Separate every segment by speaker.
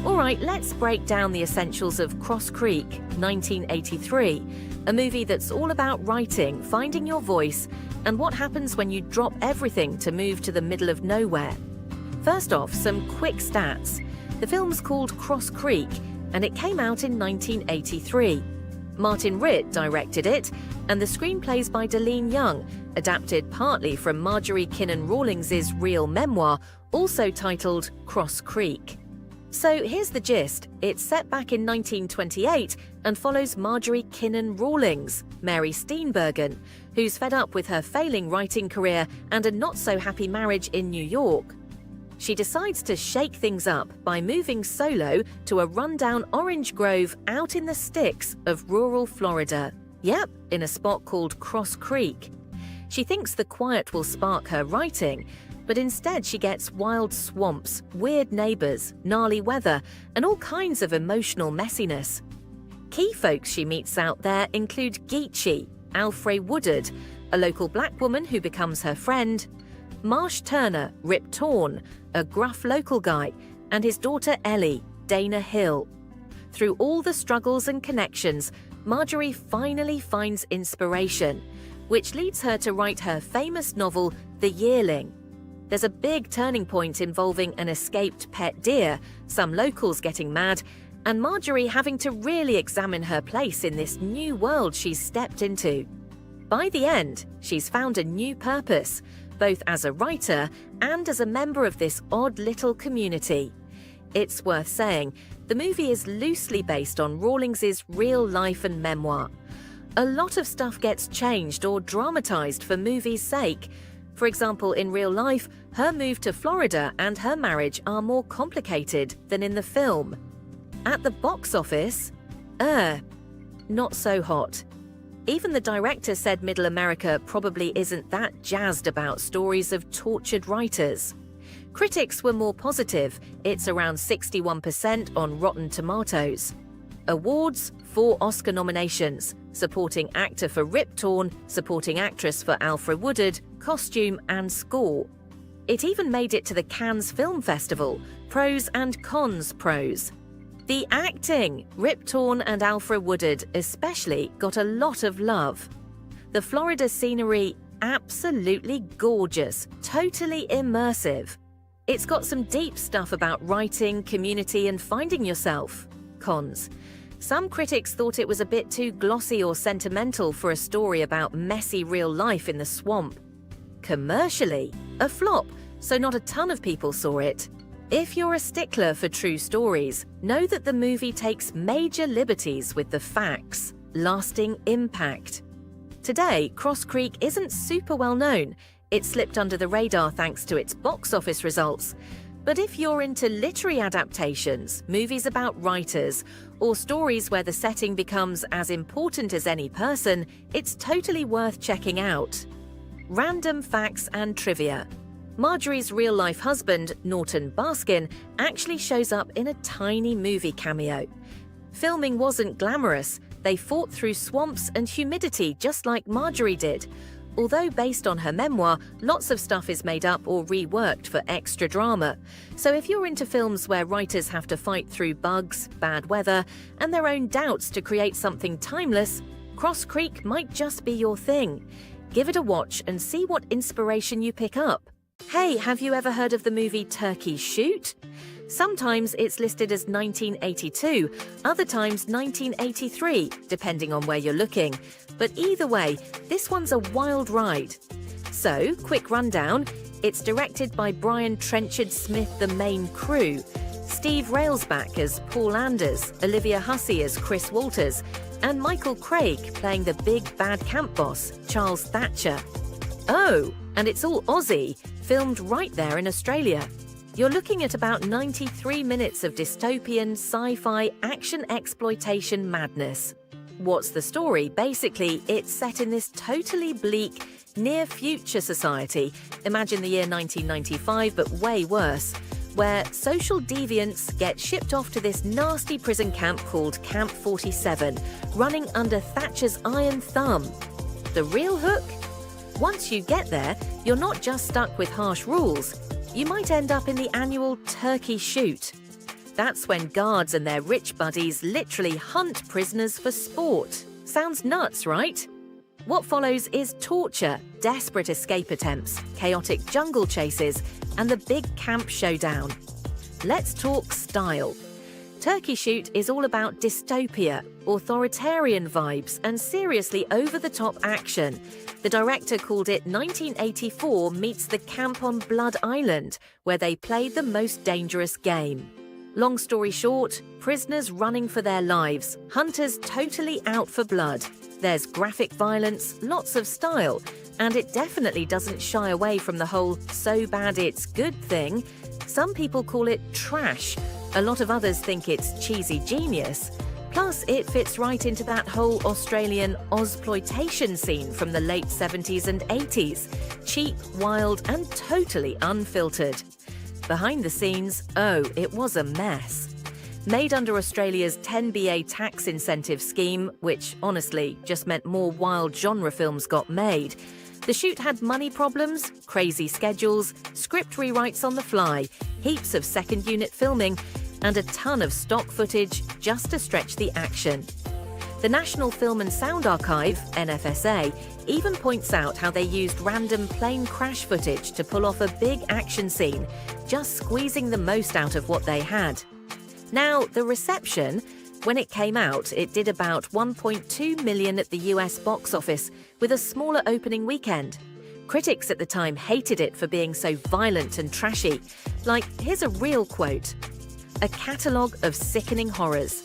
Speaker 1: Alright, let's break down the essentials of Cross Creek, 1983, a movie that's all about writing, finding your voice, and what happens when you drop everything to move to the middle of nowhere. First off, some quick stats. The film's called Cross Creek, and it came out in 1983. Martin Ritt directed it, and the screenplay's by Deline Young, adapted partly from Marjorie Kinnan Rawlings's real memoir, also titled Cross Creek. So here's the gist. It's set back in 1928 and follows Marjorie Kinnan Rawlings, Mary Steenburgen, who's fed up with her failing writing career and a not-so-happy marriage in New York. She decides to shake things up by moving solo to a rundown orange grove out in the sticks of rural Florida. Yep, in a spot called Cross Creek. She thinks the quiet will spark her writing, but instead she gets wild swamps, weird neighbors, gnarly weather, and all kinds of emotional messiness. Key folks she meets out there include Geechee, Alfre Woodard, a local black woman who becomes her friend, Marsh Turner, Rip Torn, a gruff local guy, and his daughter Ellie, Dana Hill. Through all the struggles and connections, Marjorie finally finds inspiration, which leads her to write her famous novel, The Yearling. There's a big turning point involving an escaped pet deer, some locals getting mad, and Marjorie having to really examine her place in this new world she's stepped into. By the end, she's found a new purpose, both as a writer and as a member of this odd little community. It's worth saying, the movie is loosely based on Rawlings's real life and memoir. A lot of stuff gets changed or dramatized for movie's sake. For example, in real life, her move to Florida and her marriage are more complicated than in the film. At the box office, not so hot. Even the director said Middle America probably isn't that jazzed about stories of tortured writers. Critics were more positive. It's around 61% on Rotten Tomatoes. Awards: 4 Oscar nominations. Supporting actor for Rip Torn, supporting actress for Alfre Woodard, costume and score. It even made it to the Cannes Film Festival, pros and cons pros. The acting, Rip Torn and Alfre Woodard especially, got a lot of love. The Florida scenery, absolutely gorgeous, totally immersive. It's got some deep stuff about writing, community and finding yourself. Cons. Some critics thought it was a bit too glossy or sentimental for a story about messy real life in the swamp. Commercially, a flop, so not a ton of people saw it. If you're a stickler for true stories, know that the movie takes major liberties with the facts. Lasting impact. Today, Cross Creek isn't super well known. It slipped under the radar thanks to its box office results. But if you're into literary adaptations, movies about writers, or stories where the setting becomes as important as any person, it's totally worth checking out. Random facts and trivia. Marjorie's real-life husband, Norton Baskin, actually shows up in a tiny movie cameo. Filming wasn't glamorous. They fought through swamps and humidity just like Marjorie did. Although based on her memoir, lots of stuff is made up or reworked for extra drama. So if you're into films where writers have to fight through bugs, bad weather, and their own doubts to create something timeless, Cross Creek might just be your thing. Give it a watch and see what inspiration you pick up. Hey, have you ever heard of the movie Turkey Shoot? Sometimes it's listed as 1982, other times 1983, depending on where you're looking. But either way, this one's a wild ride. So, quick rundown. It's directed by Brian Trenchard Smith, the main crew, Steve Railsback as Paul Anders, Olivia Hussey as Chris Walters, and Michael Craig playing the big bad camp boss, Charles Thatcher. Oh, and it's all Aussie, filmed right there in Australia. You're looking at about 93 minutes of dystopian, sci-fi, action exploitation madness. What's the story? Basically, it's set in this totally bleak, near-future society. Imagine the year 1995, but way worse, where social deviants get shipped off to this nasty prison camp called Camp 47, running under Thatcher's iron thumb. The real hook? Once you get there, you're not just stuck with harsh rules. You might end up in the annual Turkey Shoot. That's when guards and their rich buddies literally hunt prisoners for sport. Sounds nuts, right? What follows is torture, desperate escape attempts, chaotic jungle chases, and the big camp showdown. Let's talk style. Turkey Shoot is all about dystopia, authoritarian vibes, and seriously over-the-top action. The director called it 1984 meets the camp on Blood Island, where they played the most dangerous game. Long story short, prisoners running for their lives, hunters totally out for blood. There's graphic violence, lots of style, and it definitely doesn't shy away from the whole so bad it's good thing. Some people call it trash. A lot of others think it's cheesy genius. Plus, it fits right into that whole Australian Ozploitation scene from the late 70s and 80s. Cheap, wild, and totally unfiltered. Behind the scenes, oh, it was a mess. Made under Australia's 10BA tax incentive scheme, which honestly just meant more wild genre films got made, the shoot had money problems, crazy schedules, script rewrites on the fly, heaps of second unit filming, and a ton of stock footage just to stretch the action. The National Film and Sound Archive, NFSA, even points out how they used random plane crash footage to pull off a big action scene, just squeezing the most out of what they had. Now, the reception, when it came out, it did about $1.2 million at the US box office, with a smaller opening weekend. Critics at the time hated it for being so violent and trashy. Like, here's a real quote: "A catalogue of sickening horrors.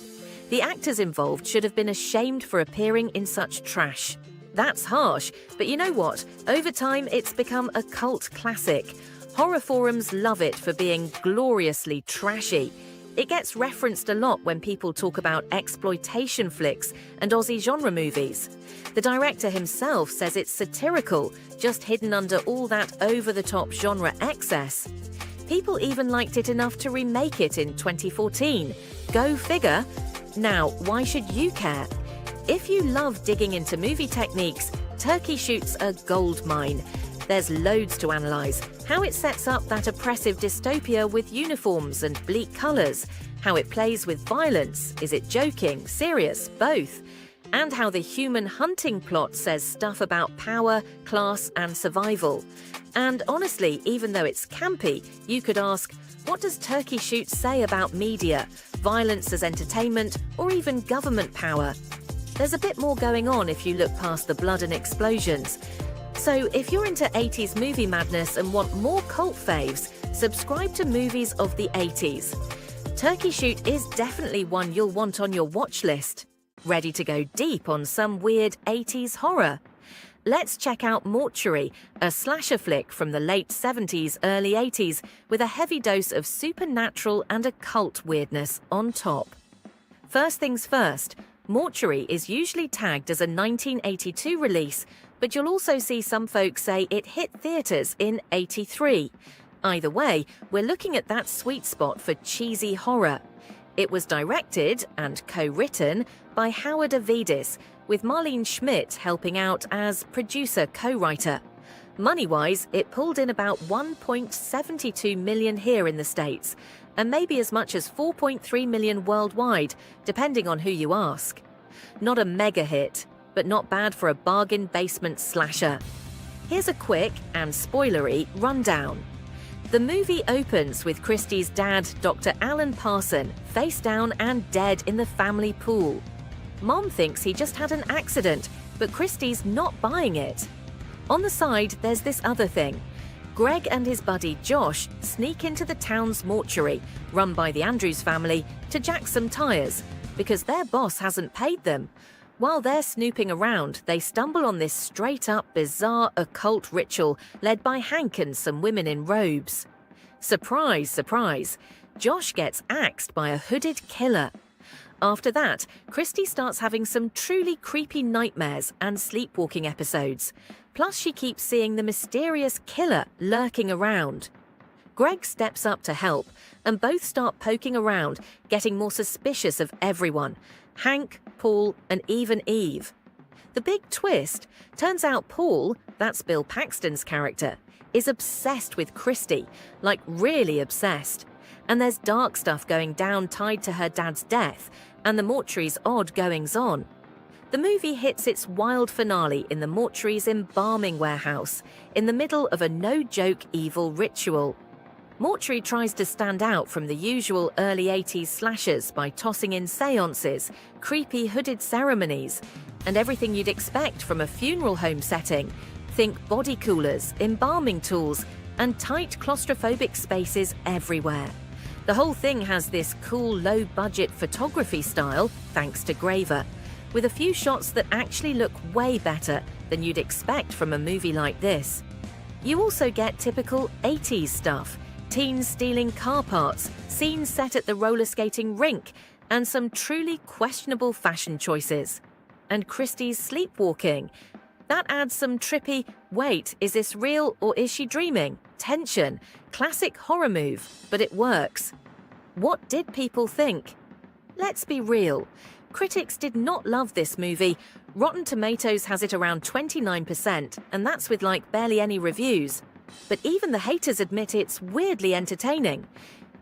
Speaker 1: The actors involved should have been ashamed for appearing in such trash." That's harsh, but you know what? Over time, it's become a cult classic. Horror forums love it for being gloriously trashy. It gets referenced a lot when people talk about exploitation flicks and Aussie genre movies. The director himself says it's satirical, just hidden under all that over-the-top genre excess. People even liked it enough to remake it in 2014. Go figure. Now, why should you care? If you love digging into movie techniques, Turkey Shoot's a goldmine. There's loads to analyse. How it sets up that oppressive dystopia with uniforms and bleak colours. How it plays with violence. Is it joking, serious, both? And how the human hunting plot says stuff about power, class and survival. And honestly, even though it's campy, you could ask, what does Turkey Shoot say about media, violence as entertainment, or even government power? There's a bit more going on if you look past the blood and explosions. So if you're into 80s movie madness and want more cult faves, subscribe to Movies of the 80s. Turkey Shoot is definitely one you'll want on your watch list. Ready to go deep on some weird 80s horror? Let's check out Mortuary, a slasher flick from the late 70s, early 80s, with a heavy dose of supernatural and occult weirdness on top. First things first, Mortuary is usually tagged as a 1982 release, but you'll also see some folks say it hit theatres in '83. Either way, we're looking at that sweet spot for cheesy horror. It was directed and co-written by Howard Avidis, with Marlene Schmidt helping out as producer-co-writer. Money-wise, it pulled in about $1.72 million here in the States, and maybe as much as $4.3 million worldwide, depending on who you ask. Not a mega hit, but not bad for a bargain basement slasher. Here's a quick and spoilery rundown. The movie opens with Christie's dad, Dr. Alan Parson, face down and dead in the family pool. Mom thinks he just had an accident, but Christie's not buying it. On the side, there's this other thing. Greg and his buddy Josh sneak into the town's mortuary, run by the Andrews family, to jack some tires, because their boss hasn't paid them. While they're snooping around, they stumble on this straight-up bizarre occult ritual led by Hank and some women in robes. Surprise, surprise, Josh gets axed by a hooded killer. After that, Christie starts having some truly creepy nightmares and sleepwalking episodes. Plus, she keeps seeing the mysterious killer lurking around. Greg steps up to help, and both start poking around, getting more suspicious of everyone. Hank, Paul, and even Eve. The big twist, turns out Paul, that's Bill Paxton's character, is obsessed with Christie, like really obsessed. And there's dark stuff going down tied to her dad's death and the mortuary's odd goings-on. The movie hits its wild finale in the mortuary's embalming warehouse, in the middle of a no-joke evil ritual. Mortuary tries to stand out from the usual early 80s slashers by tossing in seances, creepy hooded ceremonies, and everything you'd expect from a funeral home setting. Think body coolers, embalming tools, and tight claustrophobic spaces everywhere. The whole thing has this cool low-budget photography style, thanks to Graver, with a few shots that actually look way better than you'd expect from a movie like this. You also get typical 80s stuff, teens stealing car parts, scenes set at the roller skating rink, and some truly questionable fashion choices. And Christie's sleepwalking. That adds some trippy, wait, is this real or is she dreaming? Tension. Classic horror move, but it works. What did people think? Let's be real. Critics did not love this movie. Rotten Tomatoes has it around 29%, and that's with like barely any reviews. But even the haters admit it's weirdly entertaining.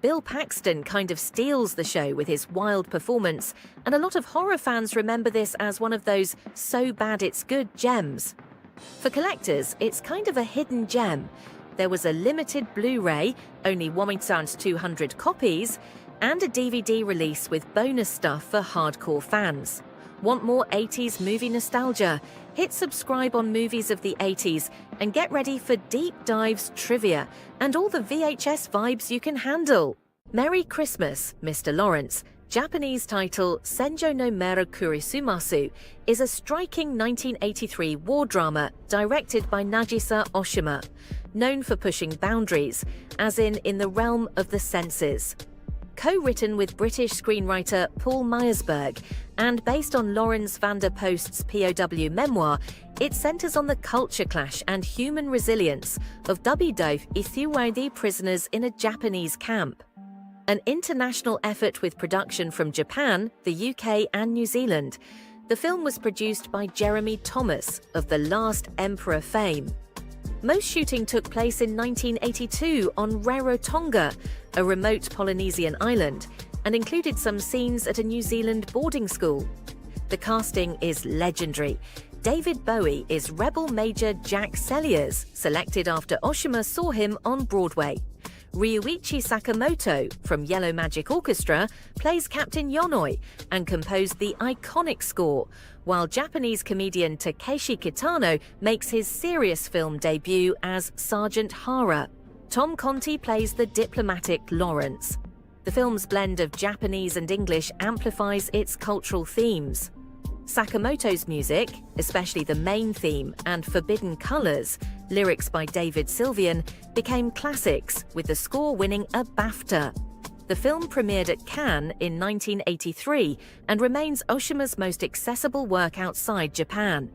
Speaker 1: Bill Paxton kind of steals the show with his wild performance, and a lot of horror fans remember this as one of those so bad it's good gems. For collectors, it's kind of a hidden gem. There was a limited Blu-ray, only 1,200 copies, and a DVD release with bonus stuff for hardcore fans. Want more 80s movie nostalgia? Hit subscribe on Movies of the 80s and get ready for deep dives, trivia, and all the VHS vibes you can handle. Merry Christmas, Mr. Lawrence, Japanese title Senjo no Meru Kurisumasu, is a striking 1983 war drama directed by Nagisa Oshima, known for pushing boundaries, as in the realm of the senses. Co-written with British screenwriter Paul Myersberg and based on Lawrence van der Post's POW memoir, it centres on the culture clash and human resilience of Dabidof Ithiwaidi prisoners in a Japanese camp. An international effort with production from Japan, the UK and New Zealand, the film was produced by Jeremy Thomas of The Last Emperor fame. Most shooting took place in 1982 on Rarotonga, a remote Polynesian island, and included some scenes at a New Zealand boarding school. The casting is legendary. David Bowie is Rebel Major Jack Selliers, selected after Oshima saw him on Broadway. Ryuichi Sakamoto from Yellow Magic Orchestra plays Captain Yonoi and composed the iconic score, while Japanese comedian Takeshi Kitano makes his serious film debut as Sergeant Hara. Tom Conti plays the diplomatic Lawrence. The film's blend of Japanese and English amplifies its cultural themes. Sakamoto's music, especially the main theme and Forbidden Colors, lyrics by David Sylvian, became classics, with the score winning a BAFTA. The film premiered at Cannes in 1983 and remains Oshima's most accessible work outside Japan.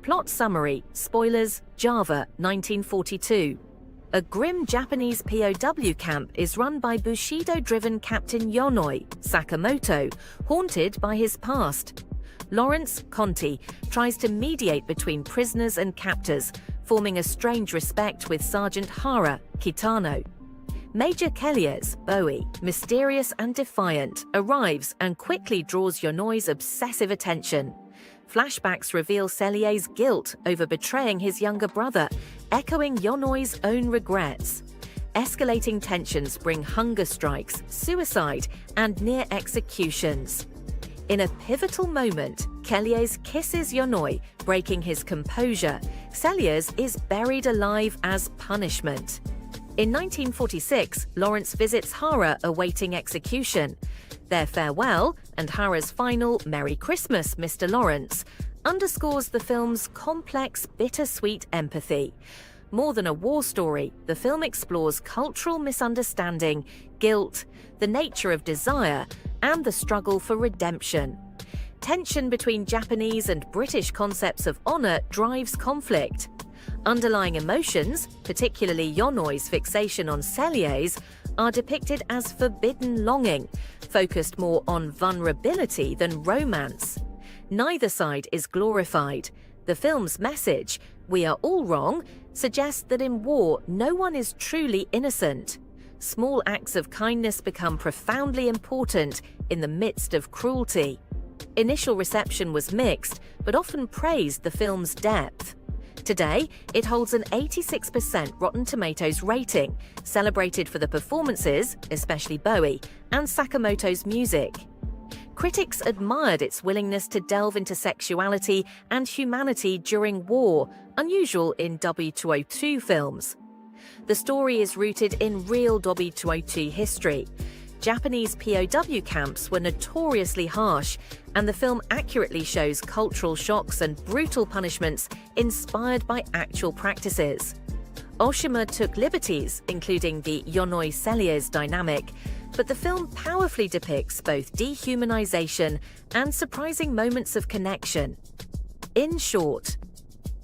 Speaker 1: Plot summary, spoilers, Java, 1942. A grim Japanese POW camp is run by Bushido-driven Captain Yonoi, Sakamoto, haunted by his past. Lawrence, Conti, tries to mediate between prisoners and captors, forming a strange respect with Sergeant Hara, Kitano. Major Kelliers, Bowie, mysterious and defiant, arrives and quickly draws Yonoi's obsessive attention. Flashbacks reveal Sellier's guilt over betraying his younger brother, echoing Yonoi's own regrets. Escalating tensions bring hunger strikes, suicide, and near executions. In a pivotal moment, Kelliers kisses Yonoi, breaking his composure. Sellers is buried alive as punishment. In 1946, Lawrence visits Hara awaiting execution. Their farewell, and Hara's final Merry Christmas, Mr. Lawrence, underscores the film's complex, bittersweet empathy. More than a war story, the film explores cultural misunderstanding, guilt, the nature of desire, and the struggle for redemption. Tension between Japanese and British concepts of honor drives conflict. Underlying emotions, particularly Yonoi's fixation on Sellers, are depicted as forbidden longing, focused more on vulnerability than romance. Neither side is glorified. The film's message, "We are all wrong," suggests that in war no one is truly innocent. small acts of kindness become profoundly important in the midst of cruelty. Initial reception was mixed, but often praised the film's depth. Today, it holds an 86% Rotten Tomatoes rating, celebrated for the performances, especially Bowie, and Sakamoto's music. Critics admired its willingness to delve into sexuality and humanity during war, unusual in W202 films. The story is rooted in real W202 history. Japanese POW camps were notoriously harsh, and the film accurately shows cultural shocks and brutal punishments inspired by actual practices. Oshima took liberties, including the Yonoi-Celliers dynamic, but the film powerfully depicts both dehumanization and surprising moments of connection. In short,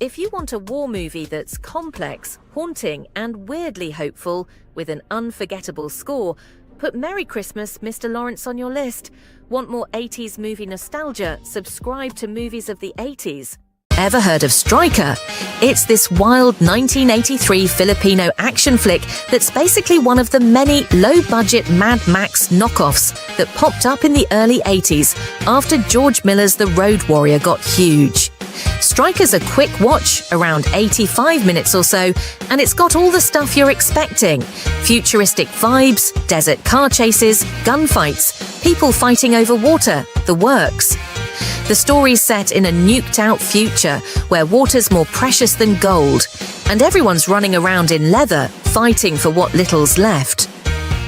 Speaker 1: if you want a war movie that's complex, haunting, and weirdly hopeful, with an unforgettable score, put Merry Christmas, Mr. Lawrence on your list. Want more 80s movie nostalgia? Subscribe to Movies of the 80s. Ever heard of Stryker? It's this wild 1983 Filipino action flick that's basically one of the many low-budget Mad Max knockoffs that popped up in the early 80s after George Miller's The Road Warrior got huge. Stryker's a quick watch, around 85 minutes or so, and it's got all the stuff you're expecting. Futuristic vibes, desert car chases, gunfights, people fighting over water, the works. The story's set in a nuked-out future where water's more precious than gold, and everyone's running around in leather, fighting for what little's left.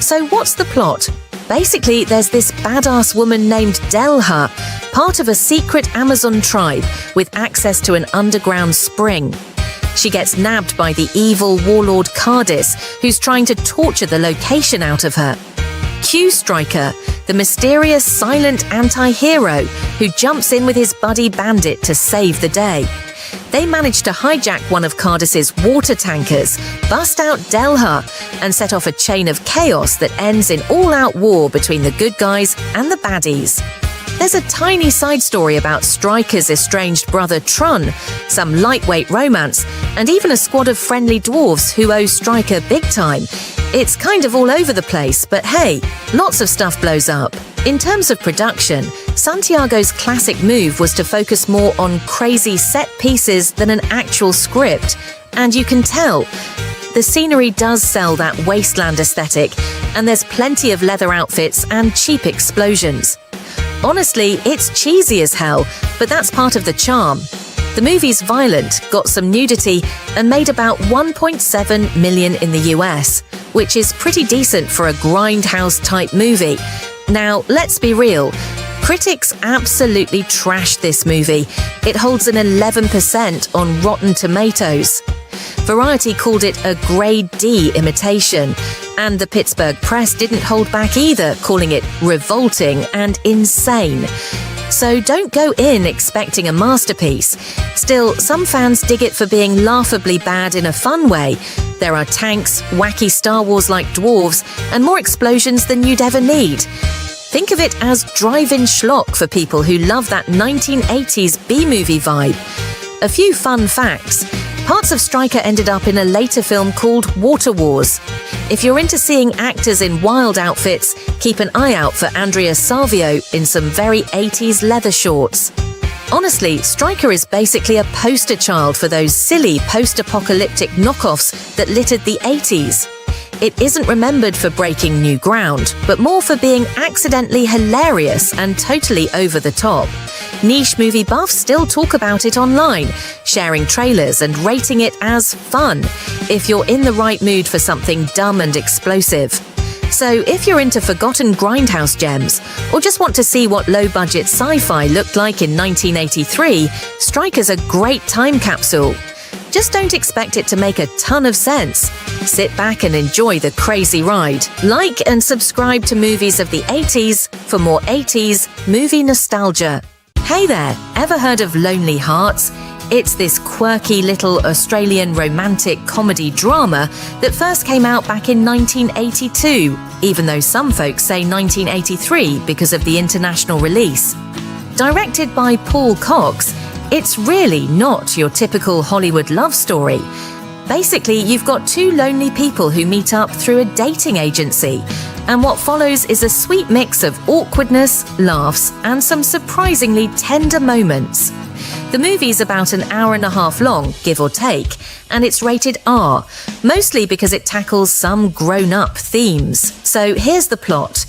Speaker 1: So what's the plot? Basically, there's this badass woman named Delha, part of a secret Amazon tribe with access to an underground spring. She gets nabbed by the evil warlord Cardis, who's trying to torture the location out of her. Cue Stryker, the mysterious silent anti-hero who jumps in with his buddy Bandit to save the day. They manage to hijack one of Cardis's water tankers, bust out Delha, and set off a chain of chaos that ends in all-out war between the good guys and the baddies. There's a tiny side story about Stryker's estranged brother Trun, some lightweight romance, and even a squad of friendly dwarves who owe Stryker big time. It's kind of all over the place, but hey, lots of stuff blows up. In terms of production, Santiago's classic move was to focus more on crazy set pieces than an actual script, and you can tell. The scenery does sell that wasteland aesthetic, and there's plenty of leather outfits and cheap explosions. Honestly, it's cheesy as hell, but that's part of the charm. The movie's violent, got some nudity, and made about $1.7 million in the US, which is pretty decent for a grindhouse-type movie. Now, let's be real. Critics absolutely trashed this movie. It holds an 11% on Rotten Tomatoes. Variety called it a grade D imitation, and the Pittsburgh Press didn't hold back either, calling it revolting and insane. So don't go in expecting a masterpiece. Still, some fans dig it for being laughably bad in a fun way. There are tanks, wacky Star Wars-like dwarves, and more explosions than you'd ever need. Think of it as drive-in schlock for people who love that 1980s B-movie vibe. A few fun facts. Parts of Stryker ended up in a later film called Water Wars. If you're into seeing actors in wild outfits, keep an eye out for Andrea Salvio in some very 80s leather shorts. Honestly, Stryker is basically a poster child for those silly post-apocalyptic knockoffs that littered the 80s. It isn't remembered for breaking new ground, but more for being accidentally hilarious and totally over the top. Niche movie buffs still talk about it online, sharing trailers and rating it as fun, if you're in the right mood for something dumb and explosive. So if you're into forgotten grindhouse gems, or just want to see what low-budget sci-fi looked like in 1983, Stryker's a great time capsule. Just don't expect it to make a ton of sense. Sit back and enjoy the crazy ride. Like and subscribe to Movies of the 80s for more 80s movie nostalgia. Hey there, ever heard of Lonely Hearts? It's this quirky little Australian romantic comedy drama that first came out back in 1982, even though some folks say 1983 because of the international release. Directed by Paul Cox, it's really not your typical Hollywood love story. Basically, you've got two lonely people who meet up through a dating agency, and what follows is a sweet mix of awkwardness, laughs, and some surprisingly tender moments. The movie's about an hour and a half long, give or take, and it's rated R, mostly because it tackles some grown-up themes. So here's the plot.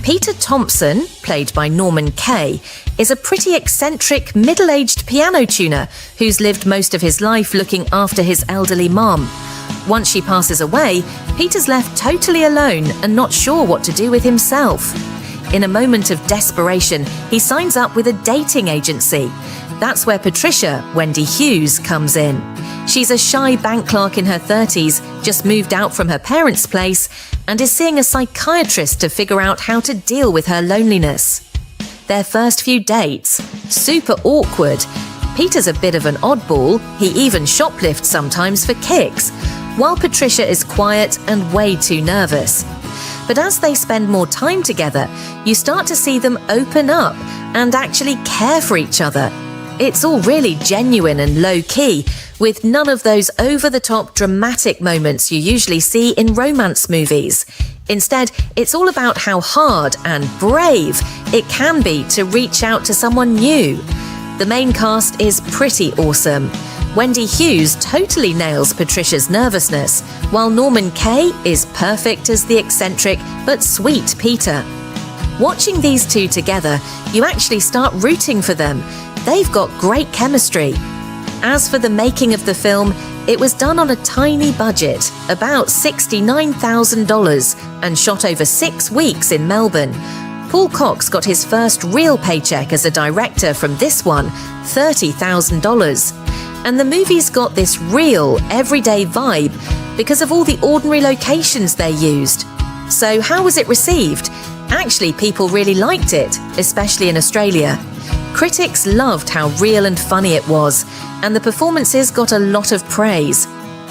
Speaker 1: Peter Thompson, played by Norman Kay, is a pretty eccentric, middle-aged piano tuner who's lived most of his life looking after his elderly mom. Once she passes away, Peter's left totally alone and not sure what to do with himself. In a moment of desperation, he signs up with a dating agency. That's where Patricia, Wendy Hughes, comes in. She's a shy bank clerk in her 30s, just moved out from her parents' place, and is seeing a psychiatrist to figure out how to deal with her loneliness. Their first few dates, super awkward. Peter's a bit of an oddball, he even shoplifts sometimes for kicks, while Patricia is quiet and way too nervous. But as they spend more time together, you start to see them open up and actually care for each other. It's all really genuine and low-key, with none of those over-the-top dramatic moments you usually see in romance movies. Instead, it's all about how hard and brave it can be to reach out to someone new. The main cast is pretty awesome. Wendy Hughes totally nails Patricia's nervousness, while Norman Kay is perfect as the eccentric but sweet Peter. Watching these two together, you actually start rooting for them. They've got great chemistry. As for the making of the film, it was done on a tiny budget, about $69,000, and shot over 6 weeks in Melbourne. Paul Cox got his first real paycheck as a director from this one, $30,000. And the movie's got this real, everyday vibe because of all the ordinary locations they used. So how was it received? Actually, people really liked it, especially in Australia. Critics loved how real and funny it was, and the performances got a lot of praise.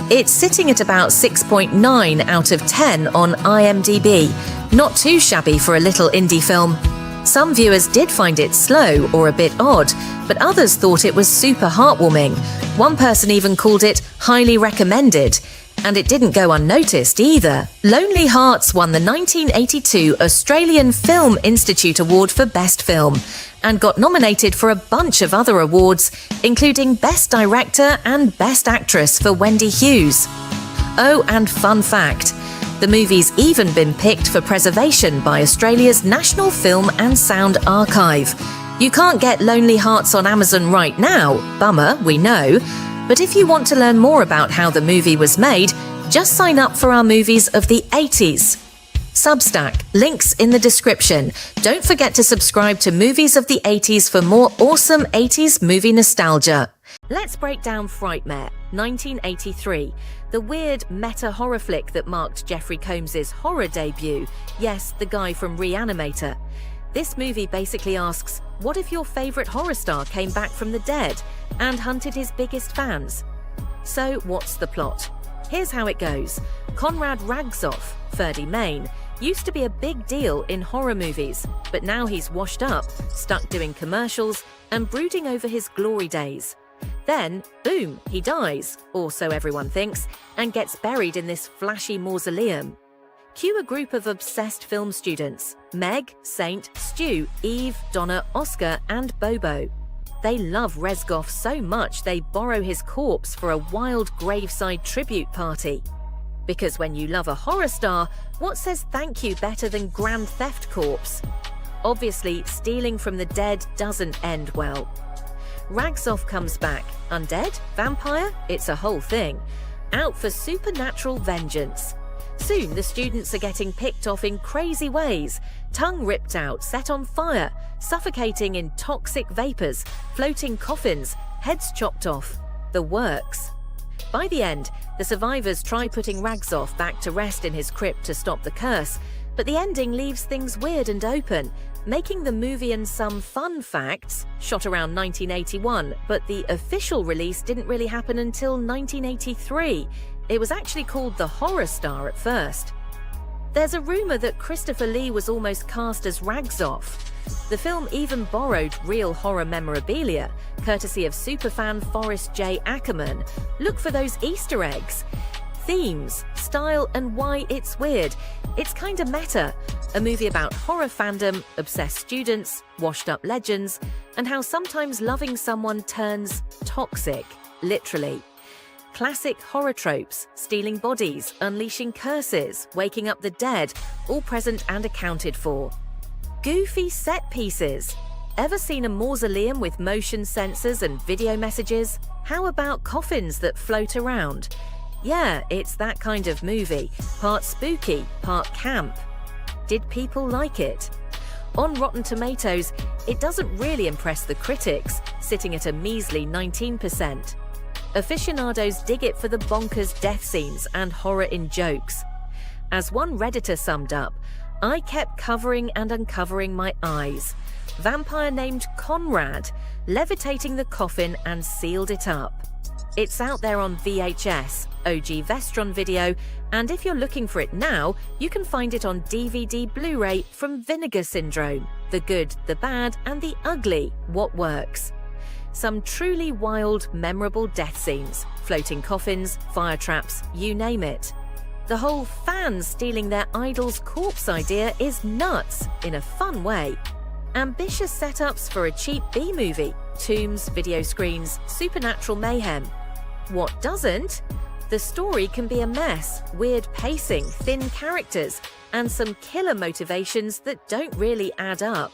Speaker 1: It's sitting at about 6.9 out of 10 on IMDb, not too shabby for a little indie film. Some viewers did find it slow or a bit odd, but others thought it was super heartwarming. One person even called it highly recommended. And it didn't go unnoticed either. Lonely Hearts won the 1982 Australian Film Institute Award for Best Film and got nominated for a bunch of other awards, including Best Director and Best Actress for Wendy Hughes. Oh, and fun fact, the movie's even been picked for preservation by Australia's National Film and Sound Archive. You can't get Lonely Hearts on Amazon right now, bummer, we know. But if you want to learn more about how the movie was made, just sign up for our Movies of the 80s. Substack, links in the description. Don't forget to subscribe to Movies of the 80s for more awesome 80s movie nostalgia. Let's break down Frightmare, 1983, the weird meta-horror flick that marked Jeffrey Combs's horror debut. Yes, the guy from Reanimator. This movie basically asks, what if your favourite horror star came back from the dead and hunted his biggest fans? So what's the plot? Here's how it goes. Conrad Ragzoff, Ferdy, Maine, used to be a big deal in horror movies, but now he's washed up, stuck doing commercials and brooding over his glory days. Then, boom, he dies, or so everyone thinks, and gets buried in this flashy mausoleum. Cue a group of obsessed film students: Meg, Saint, Stu, Eve, Donna, Oscar, and Bobo. They love Rezgoff so much they borrow his corpse for a wild graveside tribute party. Because when you love a horror star, what says thank you better than Grand Theft Corpse? Obviously, stealing from the dead doesn't end well. Ragzoff comes back. Undead? Vampire? It's a whole thing. Out for supernatural vengeance. Soon the students are getting picked off in crazy ways, tongue ripped out, set on fire, suffocating in toxic vapors, floating coffins, heads chopped off. The works. By the end, the survivors try putting Ragzoff back to rest in his crypt to stop the curse, but the ending leaves things weird and open, making the movie and some fun facts shot around 1981, but the official release didn't really happen until 1983. It was actually called The Horror Star at first. There's a rumor that Christopher Lee was almost cast as Ragzoff. The film even borrowed real horror memorabilia, courtesy of superfan Forrest J. Ackerman. Look for those Easter eggs. Themes, style, and why it's weird. It's kinda meta. A movie about horror fandom, obsessed students, washed-up legends, and how sometimes loving someone turns toxic, literally. Classic horror tropes, stealing bodies, unleashing curses, waking up the dead, all present and accounted for. Goofy set pieces. Ever seen a mausoleum with motion sensors and video messages? How about coffins that float around? Yeah, it's that kind of movie. Part spooky, part camp. Did people like it? On Rotten Tomatoes, it doesn't really impress the critics, sitting at a measly 19%. Aficionados dig it for the bonkers death scenes and horror in jokes. As one Redditor summed up, I kept covering and uncovering my eyes. Vampire named Conrad, levitating the coffin and sealed it up. It's out there on VHS, OG Vestron video, and if you're looking for it now, you can find it on DVD Blu-ray from Vinegar Syndrome. The good, the bad, and the ugly, what works. Some truly wild, memorable death scenes, floating coffins, fire traps, you name it. The whole fans stealing their idol's corpse idea is nuts, in a fun way. Ambitious setups for a cheap B-movie, tombs, video screens, supernatural mayhem. What doesn't? The story can be a mess, weird pacing, thin characters, and some killer motivations that don't really add up.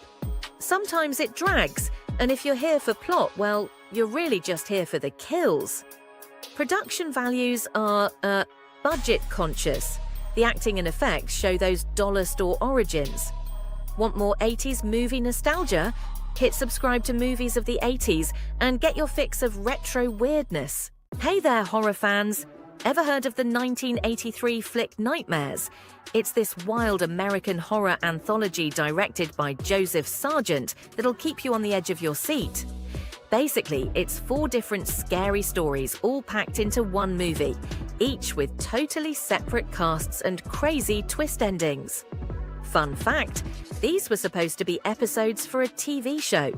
Speaker 1: Sometimes it drags, and if you're here for plot, well, you're really just here for the kills. Production values are, budget conscious. The acting and effects show those dollar store origins. Want more 80s movie nostalgia? Hit subscribe to Movies of the 80s and get your fix of retro weirdness. Hey there, horror fans! Ever heard of the 1983 flick Nightmares? It's this wild American horror anthology directed by Joseph Sargent that'll keep you on the edge of your seat. Basically, it's 4 different scary stories all packed into one movie, each with totally separate casts and crazy twist endings. Fun fact, these were supposed to be episodes for a TV show,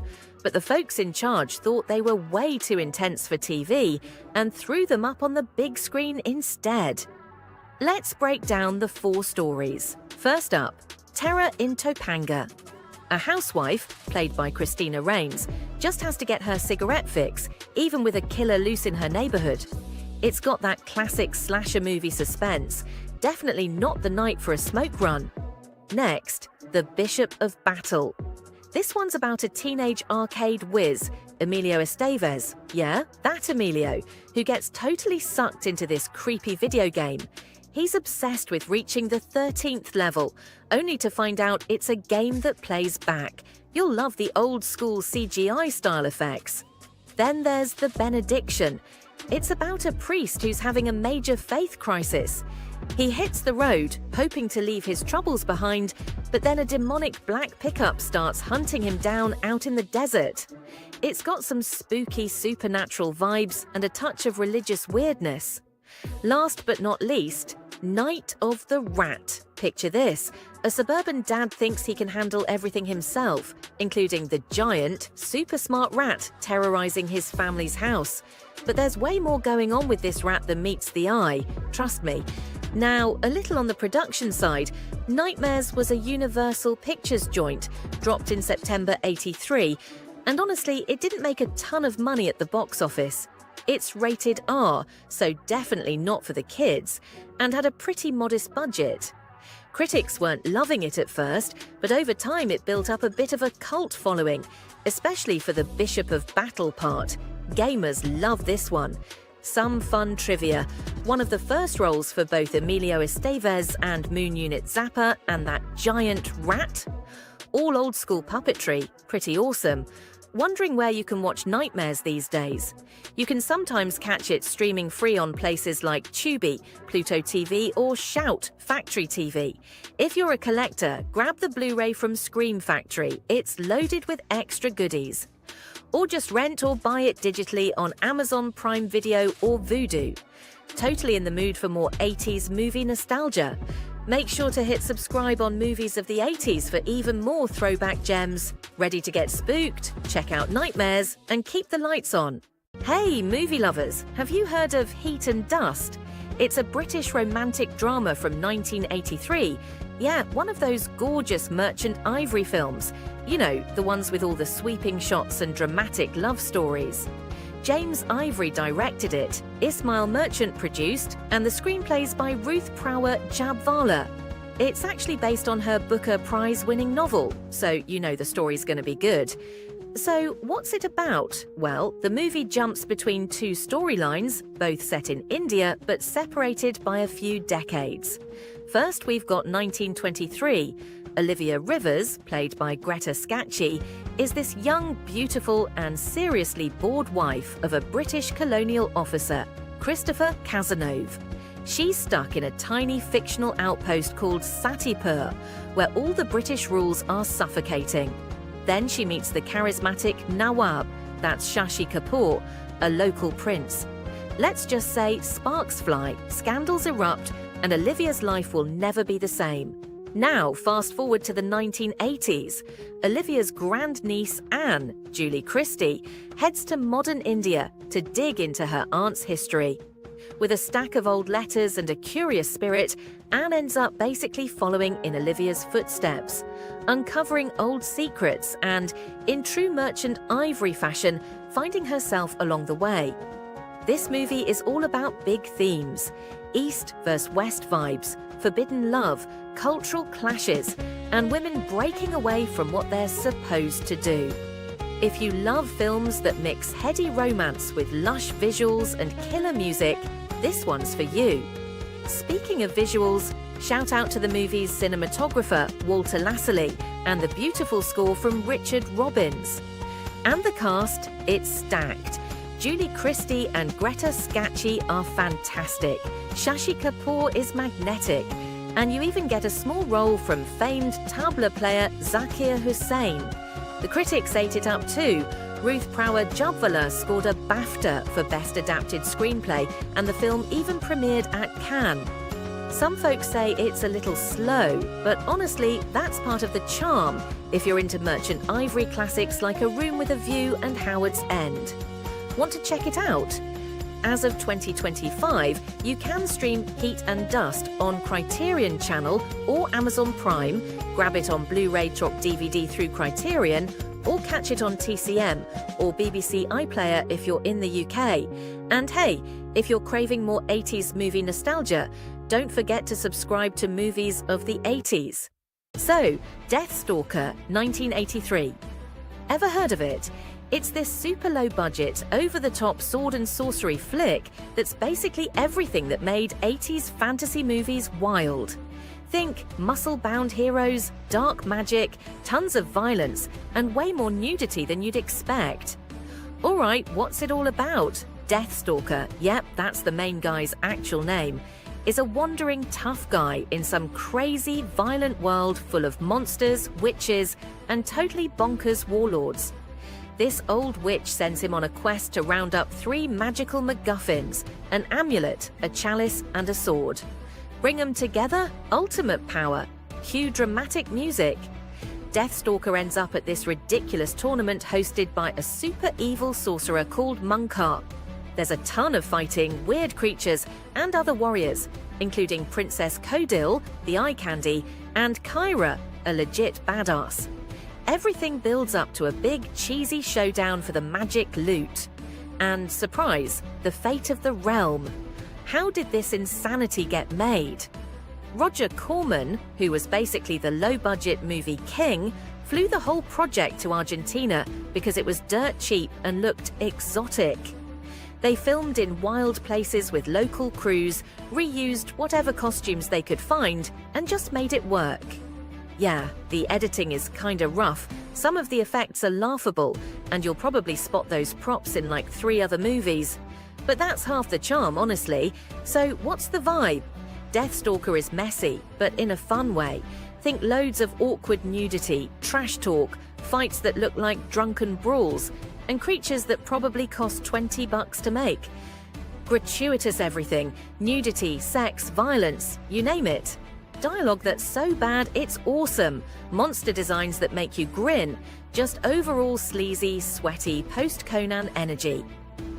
Speaker 1: but the folks in charge thought they were way too intense for TV and threw them up on the big screen instead. Let's break down the 4 stories. First up, Terror in Topanga. A housewife, played by Christina Rains, just has to get her cigarette fix, even with a killer loose in her neighborhood. It's got that classic slasher movie suspense, definitely not the night for a smoke run. Next, The Bishop of Battle. This one's about a teenage arcade whiz, Emilio Estevez, yeah, that Emilio, who gets totally sucked into this creepy video game. He's obsessed with reaching the 13th level, only to find out it's a game that plays back. You'll love the old-school CGI-style effects. Then there's The Benediction. It's about a priest who's having a major faith crisis. He hits the road, hoping to leave his troubles behind, but then a demonic black pickup starts hunting him down out in the desert. It's got some spooky supernatural vibes and a touch of religious weirdness. Last but not least, Night of the Rat. Picture this. A suburban dad thinks he can handle everything himself, including the giant, super smart rat terrorizing his family's house. But there's way more going on with this rat than meets the eye, trust me. Now, a little on the production side, Nightmares was a Universal Pictures joint, dropped in September '83, and honestly, it didn't make a ton of money at the box office. It's rated R, so definitely not for the kids, and had a pretty modest budget. Critics weren't loving it at first, but over time it built up a bit of a cult following, especially for the Bishop of Battle part. Gamers love this one. Some fun trivia. One of the first roles for both Emilio Estevez and Moon Unit Zappa and that giant rat? All old school puppetry, pretty awesome. Wondering where you can watch Nightmares these days? You can sometimes catch it streaming free on places like Tubi, Pluto TV, or Shout Factory TV. If you're a collector, grab the Blu-ray from Scream Factory. It's loaded with extra goodies. Or just rent or buy it digitally on Amazon Prime Video or Vudu. Totally in the mood for more 80s movie nostalgia. Make sure to hit subscribe on Movies of the 80s for even more throwback gems. Ready to get spooked? Check out Nightmares and keep the lights on. Hey, movie lovers, have you heard of Heat and Dust? It's a British romantic drama from 1983. Yeah, one of those gorgeous Merchant Ivory films. You know, the ones with all the sweeping shots and dramatic love stories. James Ivory directed it, Ismail Merchant produced, and the screenplay's by Ruth Prower Jabvala. It's actually based on her Booker Prize-winning novel, so you know the story's going to be good. So, what's it about? Well, the movie jumps between two storylines, both set in India but separated by a few decades. First, we've got 1923. Olivia Rivers, played by Greta Scacchi, is this young, beautiful and seriously bored wife of a British colonial officer, Christopher Cazenove. She's stuck in a tiny fictional outpost called Satipur, where all the British rules are suffocating. Then she meets the charismatic Nawab, that's Shashi Kapoor, a local prince. Let's just say sparks fly, scandals erupt, and Olivia's life will never be the same. Now, fast forward to the 1980s. Olivia's grandniece Anne, Julie Christie, heads to modern India to dig into her aunt's history. With a stack of old letters and a curious spirit, Anne ends up basically following in Olivia's footsteps, uncovering old secrets and, in true Merchant Ivory fashion, finding herself along the way. This movie is all about big themes: East versus West vibes, forbidden love, cultural clashes, and women breaking away from what they're supposed to do. If you love films that mix heady romance with lush visuals and killer music, this one's for you. Speaking of visuals, shout out to the movie's cinematographer, Walter Lasserly, and the beautiful score from Richard Robbins. And the cast, it's stacked. Julie Christie and Greta Scacchi are fantastic. Shashi Kapoor is magnetic. And you even get a small role from famed tabla player Zakir Hussain. The critics ate it up too. Ruth Prower Jabvala scored a BAFTA for Best Adapted Screenplay, and the film even premiered at Cannes. Some folks say it's a little slow, but honestly, that's part of the charm if you're into Merchant Ivory classics like A Room with a View and Howard's End. Want to check it out? As of 2025, you can stream Heat and Dust on Criterion Channel or Amazon Prime, grab it on Blu-ray or DVD through Criterion, or catch it on TCM or BBC iPlayer if you're in the UK. And hey, if you're craving more 80s movie nostalgia, don't forget to subscribe to Movies of the 80s. So, Deathstalker 1983. Ever heard of it? It's this super low-budget, over-the-top sword and sorcery flick that's basically everything that made 80s fantasy movies wild. Think muscle-bound heroes, dark magic, tons of violence, and way more nudity than you'd expect. Alright, what's it all about? Deathstalker, yep, that's the main guy's actual name, is a wandering tough guy in some crazy, violent world full of monsters, witches, and totally bonkers warlords. This old witch sends him on a quest to round up 3 magical MacGuffins, an amulet, a chalice, and a sword. Bring them together, ultimate power. Cue dramatic music. Deathstalker ends up at this ridiculous tournament hosted by a super evil sorcerer called Munkar. There's a ton of fighting, weird creatures, and other warriors, including Princess Kodil, the eye candy, and Kyra, a legit badass. Everything builds up to a big, cheesy showdown for the magic loot. And, surprise, the fate of the realm. How did this insanity get made? Roger Corman, who was basically the low-budget movie king, flew the whole project to Argentina because it was dirt cheap and looked exotic. They filmed in wild places with local crews, reused whatever costumes they could find, and just made it work. Yeah, the editing is kinda rough, some of the effects are laughable, and you'll probably spot those props in like 3 other movies. But that's half the charm, honestly. So what's the vibe? Deathstalker is messy, but in a fun way. Think loads of awkward nudity, trash talk, fights that look like drunken brawls, and creatures that probably cost $20 to make. Gratuitous everything, nudity, sex, violence, you name it. Dialogue that's so bad it's awesome, monster designs that make you grin, just overall sleazy, sweaty post-Conan energy.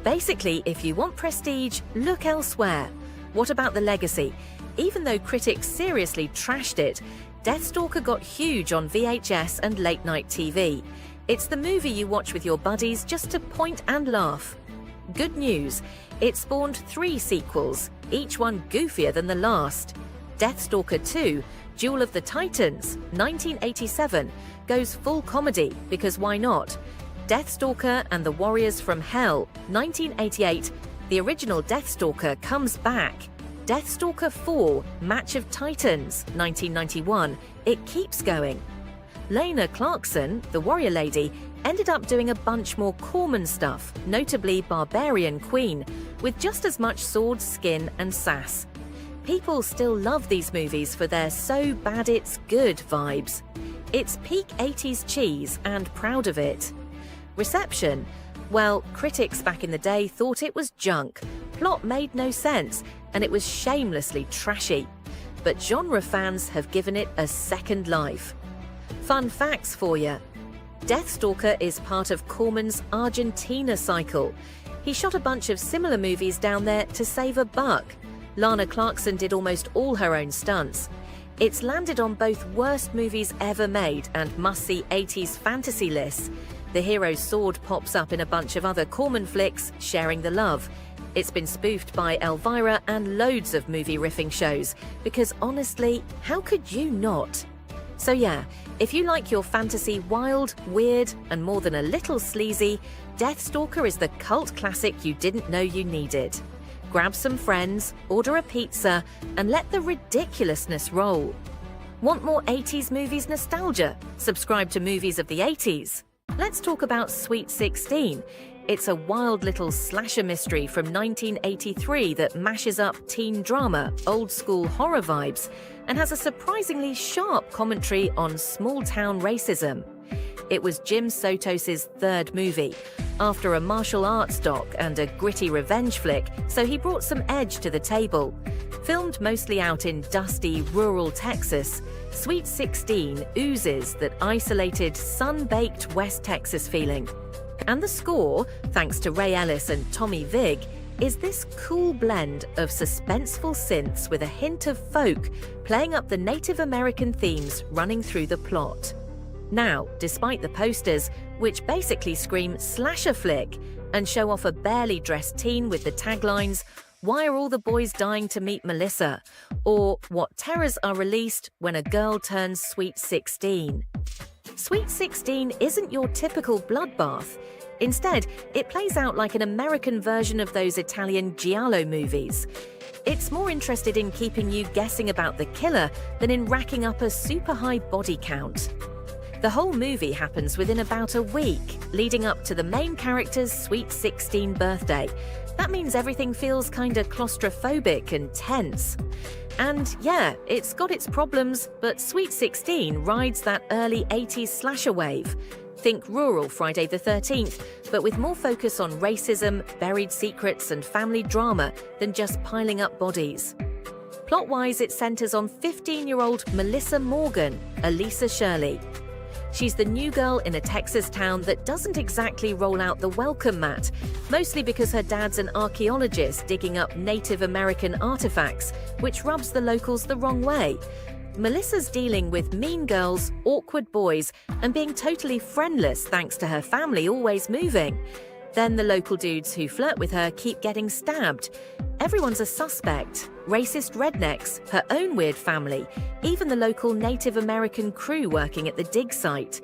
Speaker 1: Basically, if you want prestige, look elsewhere. What about the legacy? Even though critics seriously trashed it, Deathstalker got huge on VHS and late-night TV. It's the movie you watch with your buddies just to point and laugh. Good news, it spawned 3 sequels, each one goofier than the last. Deathstalker 2, Duel of the Titans, 1987, goes full comedy, because why not? Deathstalker and the Warriors from Hell, 1988, the original Deathstalker comes back. Deathstalker 4, Match of Titans, 1991, it keeps going. Lena Clarkson, the warrior lady, ended up doing a bunch more Corman stuff, notably Barbarian Queen, with just as much sword, skin and sass. People still love these movies for their so bad it's good vibes. It's peak 80s cheese and proud of it. Reception? Well, critics back in the day thought it was junk, plot made no sense, and it was shamelessly trashy. But genre fans have given it a second life. Fun facts for you. Deathstalker is part of Corman's Argentina cycle. He shot a bunch of similar movies down there to save a buck. Lana Clarkson did almost all her own stunts. It's landed on both worst movies ever made and must-see 80s fantasy lists. The hero's sword pops up in a bunch of other Corman flicks, sharing the love. It's been spoofed by Elvira and loads of movie riffing shows, because honestly, how could you not? So yeah, if you like your fantasy wild, weird, and more than a little sleazy, Deathstalker is the cult classic you didn't know you needed. Grab some friends, order a pizza, and let the ridiculousness roll. Want more 80s movies nostalgia? Subscribe to Movies of the 80s. Let's talk about Sweet 16. It's a wild little slasher mystery from 1983 that mashes up teen drama, old-school horror vibes, and has a surprisingly sharp commentary on small-town racism. It was Jim Sotos' third movie, after a martial arts doc and a gritty revenge flick, so he brought some edge to the table. Filmed mostly out in dusty, rural Texas, Sweet 16 oozes that isolated, sun-baked West Texas feeling. And the score, thanks to Ray Ellis and Tommy Vig, is this cool blend of suspenseful synths with a hint of folk, playing up the Native American themes running through the plot. Now, despite the posters, which basically scream slasher flick and show off a barely dressed teen with the taglines, "Why are all the boys dying to meet Melissa?" or "What terrors are released when a girl turns sweet 16?" Sweet 16 isn't your typical bloodbath. Instead, it plays out like an American version of those Italian giallo movies. It's more interested in keeping you guessing about the killer than in racking up a super high body count. The whole movie happens within about a week, leading up to the main character's Sweet 16 birthday. That means everything feels kinda claustrophobic and tense. And yeah, it's got its problems, but Sweet 16 rides that early 80s slasher wave. Think rural Friday the 13th, but with more focus on racism, buried secrets, and family drama than just piling up bodies. Plot-wise, it centers on 15-year-old Melissa Morgan, Elisa Shirley. She's the new girl in a Texas town that doesn't exactly roll out the welcome mat, mostly because her dad's an archaeologist digging up Native American artifacts, which rubs the locals the wrong way. Melissa's dealing with mean girls, awkward boys, and being totally friendless thanks to her family always moving. Then the local dudes who flirt with her keep getting stabbed. Everyone's a suspect. Racist rednecks, her own weird family, even the local Native American crew working at the dig site.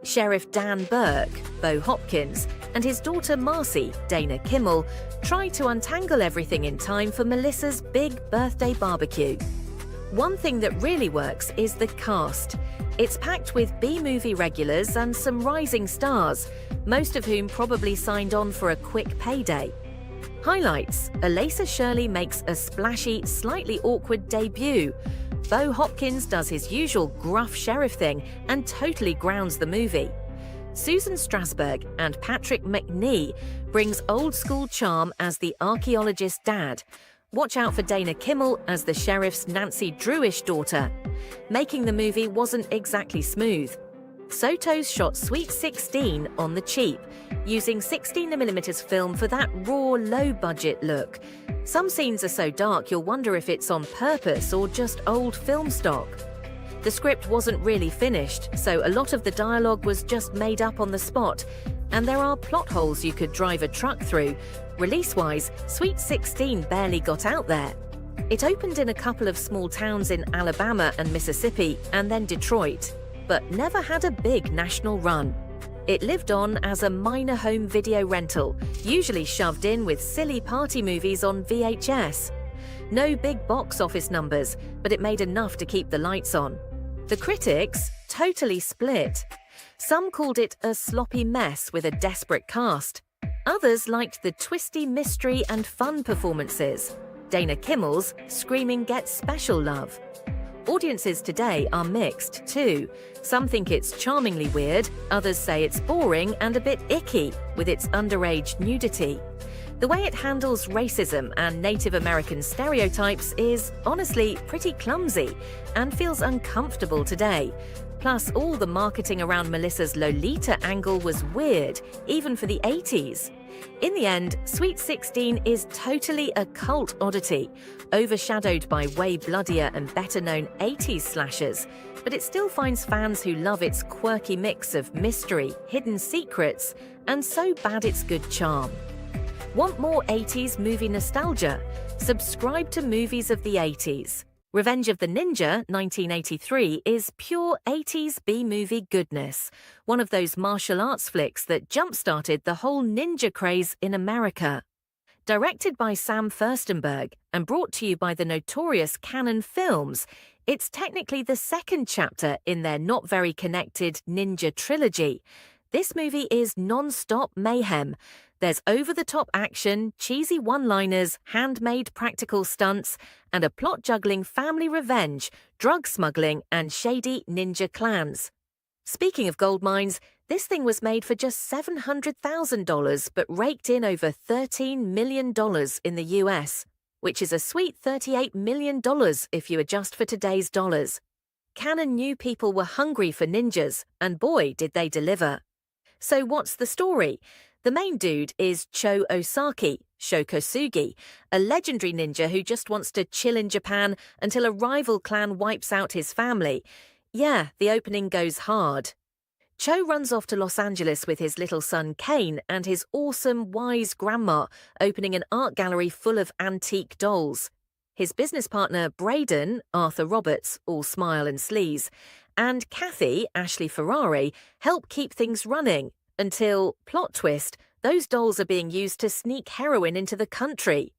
Speaker 1: Sheriff Dan Burke, Bo Hopkins, and his daughter Marcy, Dana Kimmel, try to untangle everything in time for Melissa's big birthday barbecue. One thing that really works is the cast. It's packed with B-movie regulars and some rising stars, most of whom probably signed on for a quick payday. Highlights: Elisa Shirley makes a splashy, slightly awkward debut. Bo Hopkins does his usual gruff sheriff thing and totally grounds the movie. Susan Strasberg and Patrick McNee brings old-school charm as the archaeologist dad. Watch out for Dana Kimmel as the sheriff's Nancy Drewish daughter. Making the movie wasn't exactly smooth. Sotos shot Sweet 16 on the cheap, using 16mm film for that raw, low-budget look. Some scenes are so dark you'll wonder if it's on purpose or just old film stock. The script wasn't really finished, so a lot of the dialogue was just made up on the spot, and there are plot holes you could drive a truck through. Release-wise, Sweet 16 barely got out there. It opened in a couple of small towns in Alabama and Mississippi, and then Detroit, but never had a big national run. It lived on as a minor home video rental, usually shoved in with silly party movies on VHS. No big box office numbers, but it made enough to keep the lights on. The critics totally split. Some called it a sloppy mess with a desperate cast. Others liked the twisty mystery and fun performances. Dana Kimmel's screaming gets special love. Audiences today are mixed, too. Some think it's charmingly weird, others say it's boring and a bit icky with its underage nudity. The way it handles racism and Native American stereotypes is, honestly, pretty clumsy and feels uncomfortable today. Plus, all the marketing around Melissa's Lolita angle was weird, even for the 80s. In the end, Sweet 16 is totally a cult oddity, overshadowed by way bloodier and better-known 80s slashers, but it still finds fans who love its quirky mix of mystery, hidden secrets, and so bad it's good charm. Want more 80s movie nostalgia? Subscribe to Movies of the 80s. Revenge of the Ninja, 1983, is pure 80s B-movie goodness, one of those martial arts flicks that jump-started the whole ninja craze in America. Directed by Sam Furstenberg and brought to you by the notorious Cannon Films, it's technically the second chapter in their not-very-connected ninja trilogy. This movie is non-stop mayhem. There's over-the-top action, cheesy one-liners, handmade practical stunts, and a plot-juggling family revenge, drug smuggling, and shady ninja clans. Speaking of gold mines, this thing was made for just $700,000 but raked in over $13 million in the US, which is a sweet $38 million if you adjust for today's dollars. Cannon knew people were hungry for ninjas, and boy, did they deliver. So what's the story? The main dude is Cho Osaki, Shokosugi, a legendary ninja who just wants to chill in Japan until a rival clan wipes out his family. Yeah, the opening goes hard. Cho runs off to Los Angeles with his little son Kane and his awesome, wise grandma, opening an art gallery full of antique dolls. His business partner Braden, Arthur Roberts, all smile and sleaze, and Kathy, Ashley Ferrari, help keep things running. Until, plot twist, those dolls are being used to sneak heroin into the country.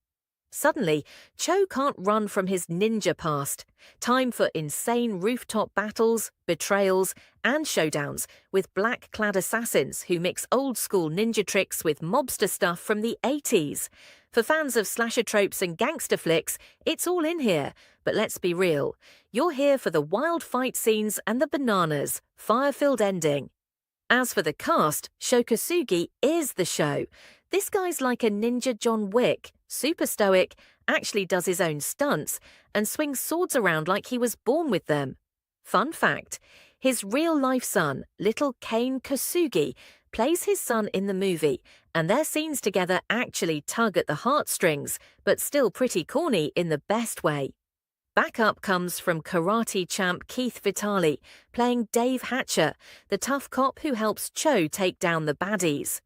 Speaker 1: Suddenly, Cho can't run from his ninja past. Time for insane rooftop battles, betrayals, and showdowns with black-clad assassins who mix old-school ninja tricks with mobster stuff from the 80s. For fans of slasher tropes and gangster flicks, it's all in here. But let's be real. You're here for the wild fight scenes and the bananas, fire-filled ending. As for the cast, Shokosugi is the show. This guy's like a ninja John Wick, super stoic, actually does his own stunts, and swings swords around like he was born with them. Fun fact, his real-life son, little Kane Kosugi, plays his son in the movie, and their scenes together actually tug at the heartstrings, but still pretty corny in the best way. Backup comes from karate champ Keith Vitale, playing Dave Hatcher, the tough cop who helps Cho take down the baddies.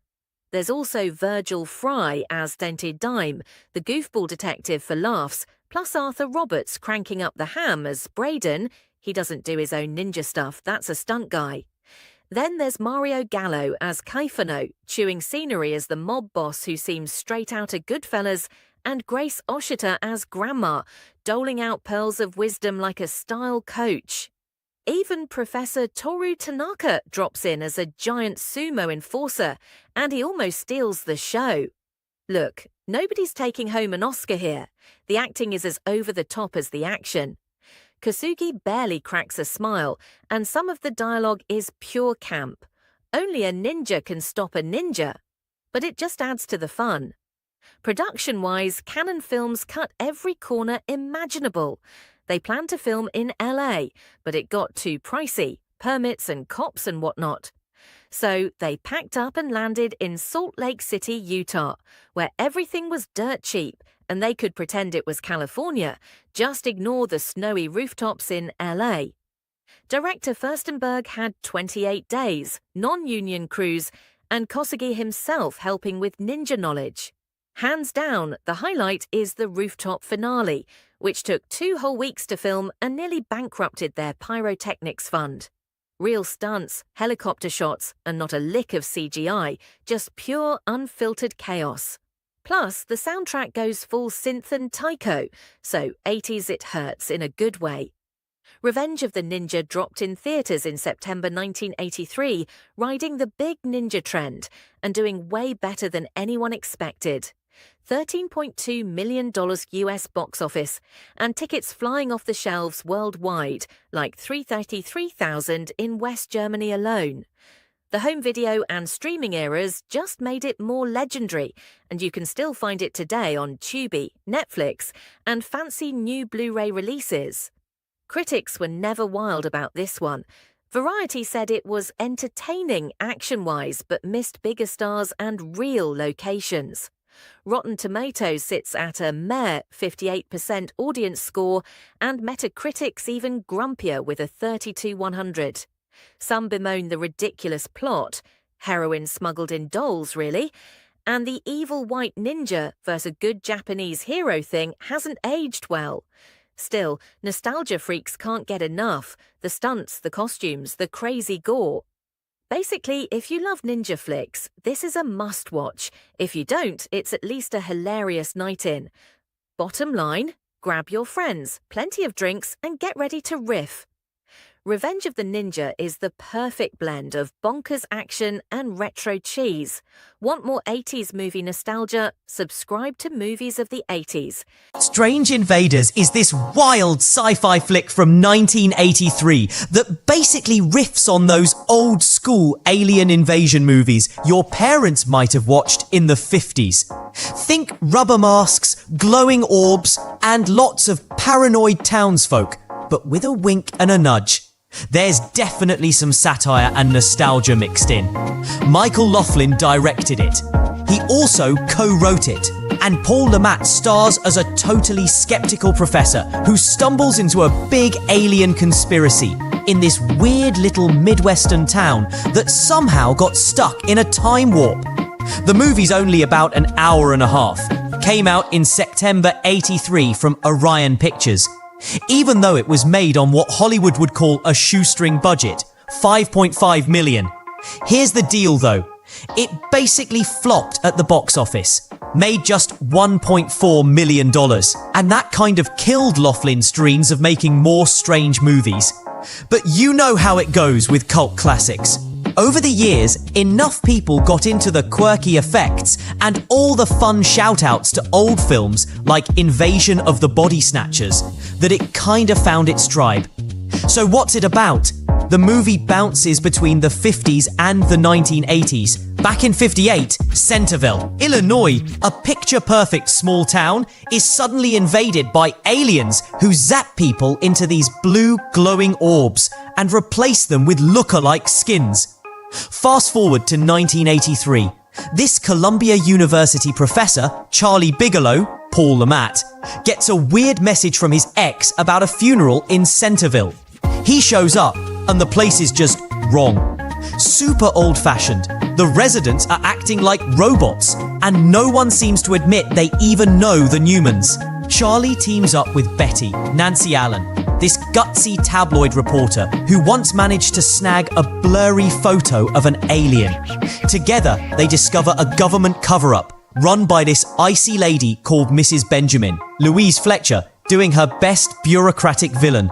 Speaker 1: There's also Virgil Fry as Dented Dime, the goofball detective for laughs, plus Arthur Roberts cranking up the ham as Braden. He doesn't do his own ninja stuff, that's a stunt guy. Then there's Mario Gallo as Kaifano, chewing scenery as the mob boss who seems straight out of Goodfellas, and Grace Oshita as Grandma, doling out pearls of wisdom like a style coach. Even Professor Toru Tanaka drops in as a giant sumo enforcer, and he almost steals the show. Look, nobody's taking home an Oscar here. The acting is as over the top as the action. Kosugi barely cracks a smile, and some of the dialogue is pure camp. Only a ninja can stop a ninja. But it just adds to the fun. Production-wise, Canon Films cut every corner imaginable. They planned to film in LA, but it got too pricey, permits and cops and whatnot. So they packed up and landed in Salt Lake City, Utah, where everything was dirt cheap and they could pretend it was California, just ignore the snowy rooftops in LA. Director Furstenberg had 28 days, non-union crews, and Kosagi himself helping with ninja knowledge. Hands down, the highlight is the rooftop finale, which took 2 whole weeks to film and nearly bankrupted their pyrotechnics fund. Real stunts, helicopter shots, and not a lick of CGI, just pure, unfiltered chaos. Plus, the soundtrack goes full synth and taiko, so 80s it hurts in a good way. Revenge of the Ninja dropped in theaters in September 1983, riding the big ninja trend and doing way better than anyone expected. $13.2 million US box office, and tickets flying off the shelves worldwide, like 333,000 in West Germany alone. The home video and streaming eras just made it more legendary, and you can still find it today on Tubi, Netflix, and fancy new Blu-ray releases. Critics were never wild about this one. Variety said it was entertaining action-wise, but missed bigger stars and real locations. Rotten Tomatoes sits at a mere 58% audience score, and Metacritic's even grumpier with a 32/100. Some bemoan the ridiculous plot, heroin smuggled in dolls really, and the evil white ninja versus a good Japanese hero thing hasn't aged well. Still, nostalgia freaks can't get enough. The stunts, the costumes, the crazy gore. Basically, if you love ninja flicks, this is a must-watch. If you don't, it's at least a hilarious night in. Bottom line, grab your friends, plenty of drinks, and get ready to riff. Revenge of the Ninja is the perfect blend of bonkers action and retro cheese. Want more 80s movie nostalgia? Subscribe to Movies of the 80s.
Speaker 2: Strange Invaders is this wild sci-fi flick from 1983 that basically riffs on those old-school alien invasion movies your parents might have watched in the 50s. Think rubber masks, glowing orbs, and lots of paranoid townsfolk, but with a wink and a nudge. There's definitely some satire and nostalgia mixed in. Michael Laughlin directed it. He also co-wrote it. And Paul Le Mat stars as a totally skeptical professor who stumbles into a big alien conspiracy in this weird little Midwestern town that somehow got stuck in a time warp. The movie's only about an hour and a half. Came out in September '83 from Orion Pictures. Even though it was made on what Hollywood would call a shoestring budget, $5.5 million. Here's the deal though. It basically flopped at the box office. Made just $1.4 million. And that kind of killed Laughlin's dreams of making more strange movies. But you know how it goes with cult classics. Over the years, enough people got into the quirky effects and all the fun shout-outs to old films like Invasion of the Body Snatchers that it kinda found its tribe. So what's it about? The movie bounces between the 50s and the 1980s. Back in '58, Centerville, Illinois, a picture-perfect small town, is suddenly invaded by aliens who zap people into these blue glowing orbs and replace them with look-alike skins. Fast forward to 1983. This Columbia University professor, Charlie Bigelow, Paul Le Mat, gets a weird message from his ex about a funeral in Centerville. He shows up, and the place is just wrong. Super old-fashioned. The residents are acting like robots, and no one seems to admit they even know the Newmans. Charlie teams up with Betty, Nancy Allen, this gutsy tabloid reporter who once managed to snag a blurry photo of an alien. Together, they discover a government cover-up run by this icy lady called Mrs. Benjamin, Louise Fletcher, doing her best bureaucratic villain.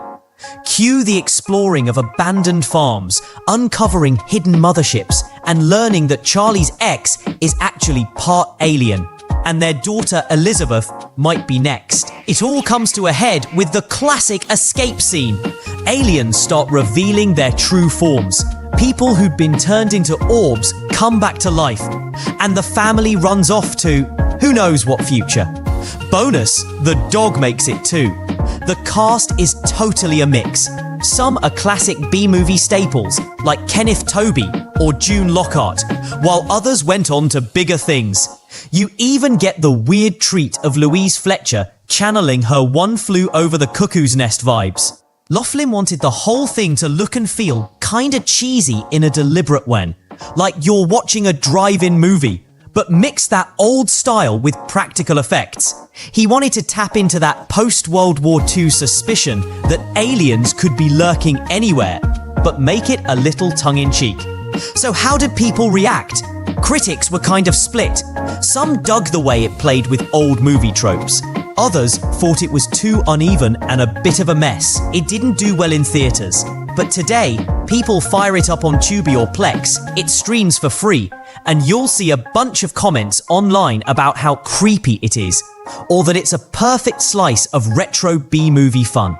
Speaker 2: Cue the exploring of abandoned farms, uncovering hidden motherships, and learning that Charlie's ex is actually part alien, and their daughter Elizabeth might be next. It all comes to a head with the classic escape scene. Aliens start revealing their true forms. People who'd been turned into orbs come back to life, and the family runs off to Who knows what future? Bonus, the dog makes it too. The cast is totally a mix. Some are classic B-movie staples, like Kenneth Tobey or June Lockhart, while others went on to bigger things. You even get the weird treat of Louise Fletcher channeling her One Flew Over the Cuckoo's Nest vibes. Laughlin wanted the whole thing to look and feel kinda cheesy in a deliberate way, like you're watching a drive-in movie, but mix that old style with practical effects. He wanted to tap into that post-World War II suspicion that aliens could be lurking anywhere, but make it a little tongue-in-cheek. So how did people react? Critics were kind of split. Some dug the way it played with old movie tropes. Others thought it was too uneven and a bit of a mess. It didn't do well in theatres. But today, people fire it up on Tubi or Plex, it streams for free, and you'll see a bunch of comments online about how creepy it is, or that it's a perfect slice of retro B-movie fun.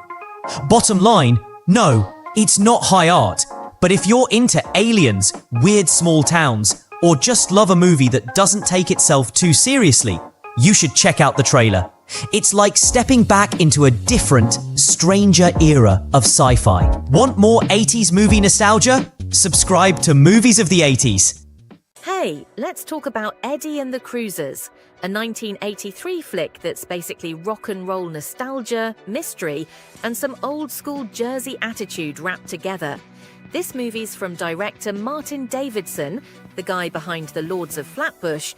Speaker 2: Bottom line, no, it's not high art, but if you're into aliens, weird small towns, or just love a movie that doesn't take itself too seriously, you should check out the trailer. It's like stepping back into a different, stranger era of sci-fi. Want more 80s movie nostalgia? Subscribe to Movies of the 80s.
Speaker 1: Hey, let's talk about Eddie and the Cruisers, a 1983 flick that's basically rock and roll nostalgia, mystery, and some old school Jersey attitude wrapped together. This movie's from director Martin Davidson, the guy behind The Lords of Flatbush.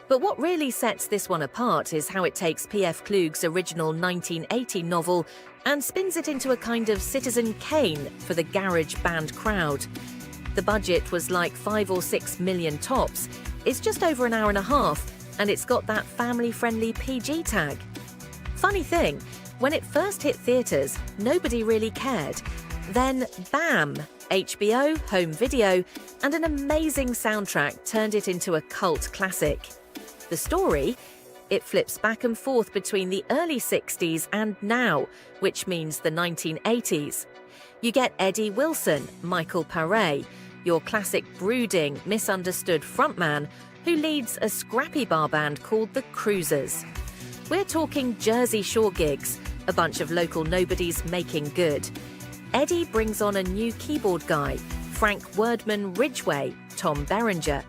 Speaker 1: But what really sets this one apart is how it takes P.F. Kloog's original 1980 novel and spins it into a kind of Citizen Kane for the garage band crowd. The budget was like 5 or 6 million tops. It's just over an hour and a half, and it's got that family-friendly PG tag. Funny thing, when it first hit theatres, nobody really cared. Then, bam! HBO, home video, and an amazing soundtrack turned it into a cult classic. The story? It flips back and forth between the early 60s and now, which means the 1980s. You get Eddie Wilson, Michael Paré, your classic brooding, misunderstood frontman who leads a scrappy bar band called the Cruisers. We're talking Jersey Shore gigs, a bunch of local nobodies making good. Eddie brings on a new keyboard guy, Frank Wordman Ridgway, Tom Berenger,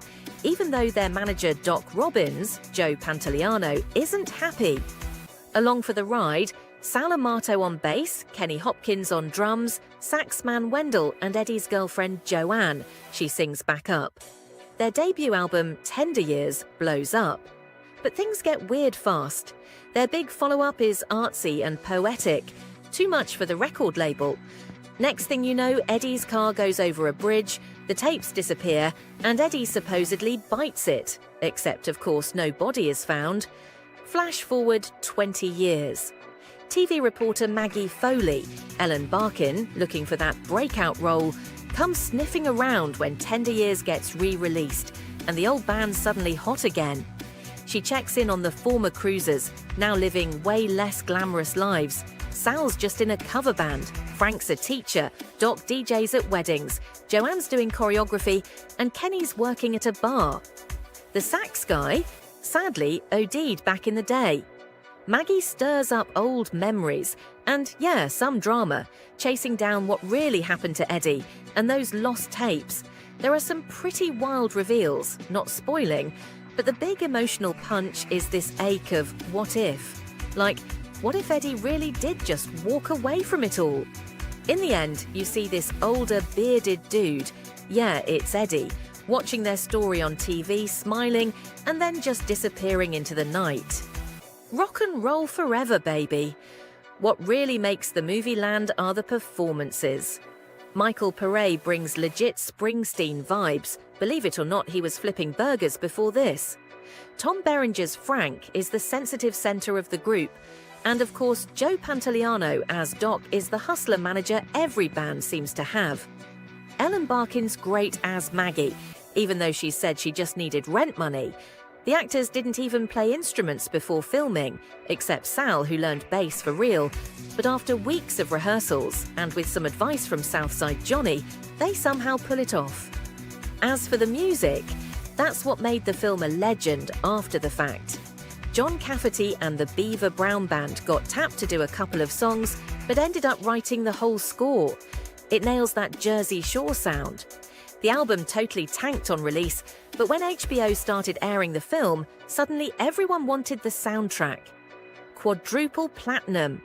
Speaker 1: even though their manager Doc Robbins, Joe Pantoliano, isn't happy. Along for the ride, Sal Amato on bass, Kenny Hopkins on drums, saxman Wendell and Eddie's girlfriend Joanne, she sings back up. Their debut album, Tender Years, blows up. But things get weird fast. Their big follow-up is artsy and poetic, too much for the record label. Next thing you know, Eddie's car goes over a bridge, the tapes disappear, and Eddie supposedly bites it. Except, of course, no body is found. Flash forward 20 years. TV reporter Maggie Foley, Ellen Barkin, looking for that breakout role, comes sniffing around when Tender Years gets re-released, and the old band's suddenly hot again. She checks in on the former Cruisers, now living way less glamorous lives. Sal's just in a cover band, Frank's a teacher, Doc DJs at weddings, Joanne's doing choreography, and Kenny's working at a bar. The sax guy, sadly, OD'd back in the day. Maggie stirs up old memories, and yeah, some drama, chasing down what really happened to Eddie and those lost tapes. There are some pretty wild reveals, not spoiling, but the big emotional punch is this ache of what if? Like, what if Eddie really did just walk away from it all? In the end, you see this older, bearded dude, yeah, it's Eddie, watching their story on TV, smiling, and then just disappearing into the night. Rock and roll forever, baby. What really makes the movie land are the performances. Michael Paré brings legit Springsteen vibes. Believe it or not, he was flipping burgers before this. Tom Berenger's Frank is the sensitive centre of the group. And of course, Joe Pantoliano as Doc is the hustler manager every band seems to have. Ellen Barkin's great as Maggie, even though she said she just needed rent money. The actors didn't even play instruments before filming, except Sal, who learned bass for real. But after weeks of rehearsals, and with some advice from Southside Johnny, they somehow pull it off. As for the music, that's what made the film a legend after the fact. John Cafferty and the Beaver Brown Band got tapped to do a couple of songs, but ended up writing the whole score. It nails that Jersey Shore sound. The album totally tanked on release, but when HBO started airing the film, suddenly everyone wanted the soundtrack. Quadruple platinum.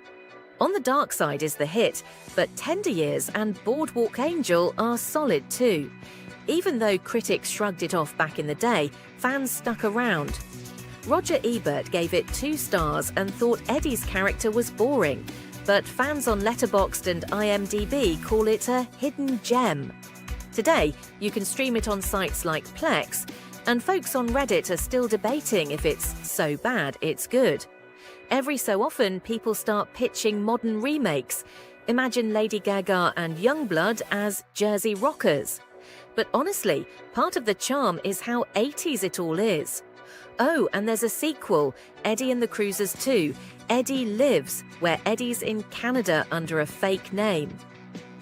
Speaker 1: On the Dark Side is the hit, but Tender Years and Boardwalk Angel are solid too. Even though critics shrugged it off back in the day, fans stuck around. Roger Ebert gave it 2 stars and thought Eddie's character was boring, but fans on Letterboxd and IMDb call it a hidden gem. Today, you can stream it on sites like Plex, and folks on Reddit are still debating if it's so bad it's good. Every so often, people start pitching modern remakes. Imagine Lady Gaga and Youngblood as Jersey rockers. But honestly, part of the charm is how 80s it all is. Oh, and there's a sequel, Eddie and the Cruisers 2, Eddie Lives, where Eddie's in Canada under a fake name.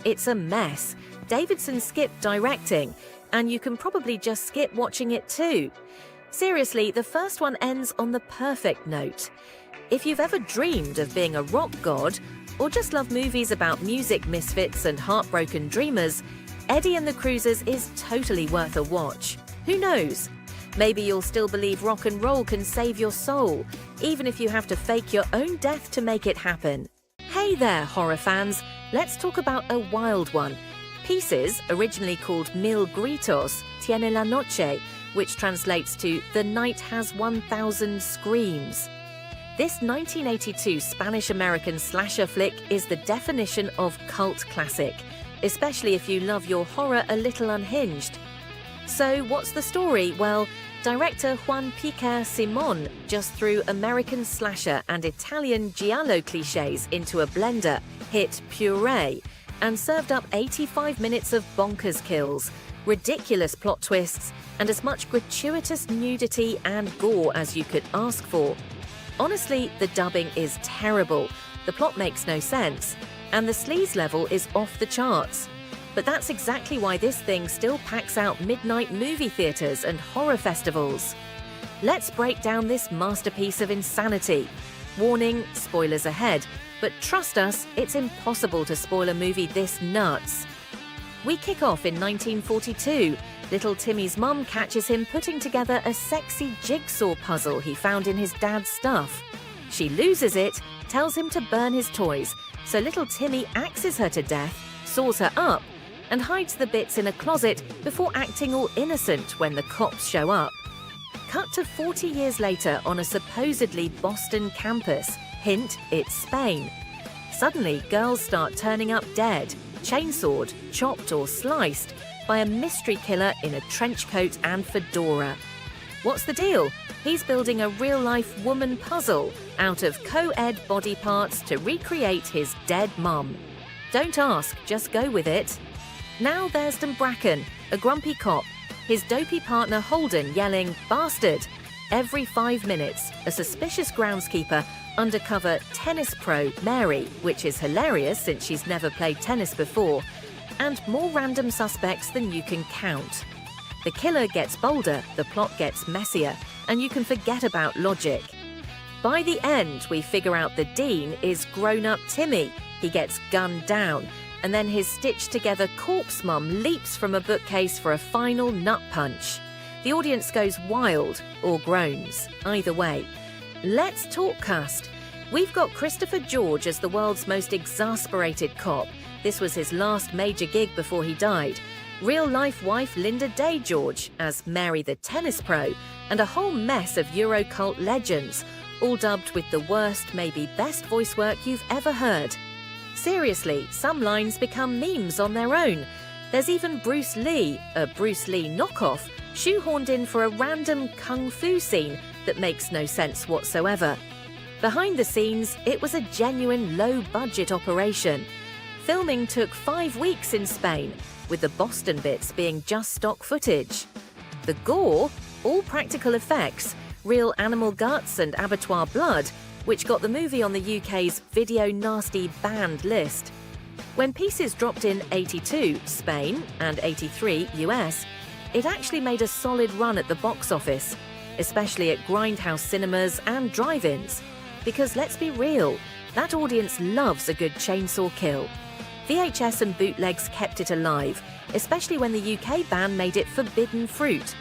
Speaker 1: It's a mess. Davidson skipped directing, and you can probably just skip watching it too. Seriously, the first one ends on the perfect note. If you've ever dreamed of being a rock god, or just love movies about music misfits and heartbroken dreamers, Eddie and the Cruisers is totally worth a watch. Who knows? Maybe you'll still believe rock and roll can save your soul, even if you have to fake your own death to make it happen. Hey there, horror fans! Let's talk about a wild one. Pieces, originally called Mil Gritos, Tiene la Noche, which translates to The Night Has 1,000 Screams. This 1982 Spanish-American slasher flick is the definition of cult classic, especially if you love your horror a little unhinged. So what's the story? Well, director Juan Piquer Simón just threw American slasher and Italian giallo cliches into a blender, hit puree, and served up 85 minutes of bonkers kills, ridiculous plot twists, and as much gratuitous nudity and gore as you could ask for. Honestly, the dubbing is terrible, the plot makes no sense, and the sleaze level is off the charts. But that's exactly why this thing still packs out midnight movie theatres and horror festivals. Let's break down this masterpiece of insanity. Warning, spoilers ahead, but trust us, it's impossible to spoil a movie this nuts. We kick off in 1942. Little Timmy's mum catches him putting together a sexy jigsaw puzzle he found in his dad's stuff. She loses it, tells him to burn his toys, so little Timmy axes her to death, saws her up, and hides the bits in a closet before acting all innocent when the cops show up. Cut to 40 years later on a supposedly Boston campus. Hint, it's Spain. Suddenly, girls start turning up dead, chainsawed, chopped or sliced by a mystery killer in a trench coat and fedora. What's the deal? He's building a real-life woman puzzle out of co-ed body parts to recreate his dead mum. Don't ask, just go with it. Now there's Dan Bracken, a grumpy cop, his dopey partner Holden yelling, "Bastard!" Every 5 minutes, a suspicious groundskeeper, undercover tennis pro Mary, which is hilarious since she's never played tennis before, and more random suspects than you can count. The killer gets bolder, the plot gets messier, and you can forget about logic. By the end, we figure out the Dean is grown-up Timmy. He gets gunned down, and then his stitched-together corpse mum leaps from a bookcase for a final nut punch. The audience goes wild, or groans, either way. Let's talk cast. We've got Christopher George as the world's most exasperated cop. This was his last major gig before he died. Real-life wife Linda Day George as Mary the tennis pro, and a whole mess of Eurocult legends, all dubbed with the worst, maybe best voice work you've ever heard. Seriously, some lines become memes on their own. There's even Bruce Lee, a Bruce Lee knockoff, shoehorned in for a random kung fu scene that makes no sense whatsoever. Behind the scenes, it was a genuine low-budget operation. Filming took 5 weeks in Spain, with the Boston bits being just stock footage. The gore, all practical effects, real animal guts and abattoir blood, which got the movie on the UK's Video Nasty banned list. When Pieces dropped in 82, Spain, and 83, US, it actually made a solid run at the box office. especially at grindhouse cinemas and drive-ins. Because let's be real, that audience loves a good chainsaw kill. VHS and bootlegs kept it alive, especially when the UK ban made it forbidden fruit.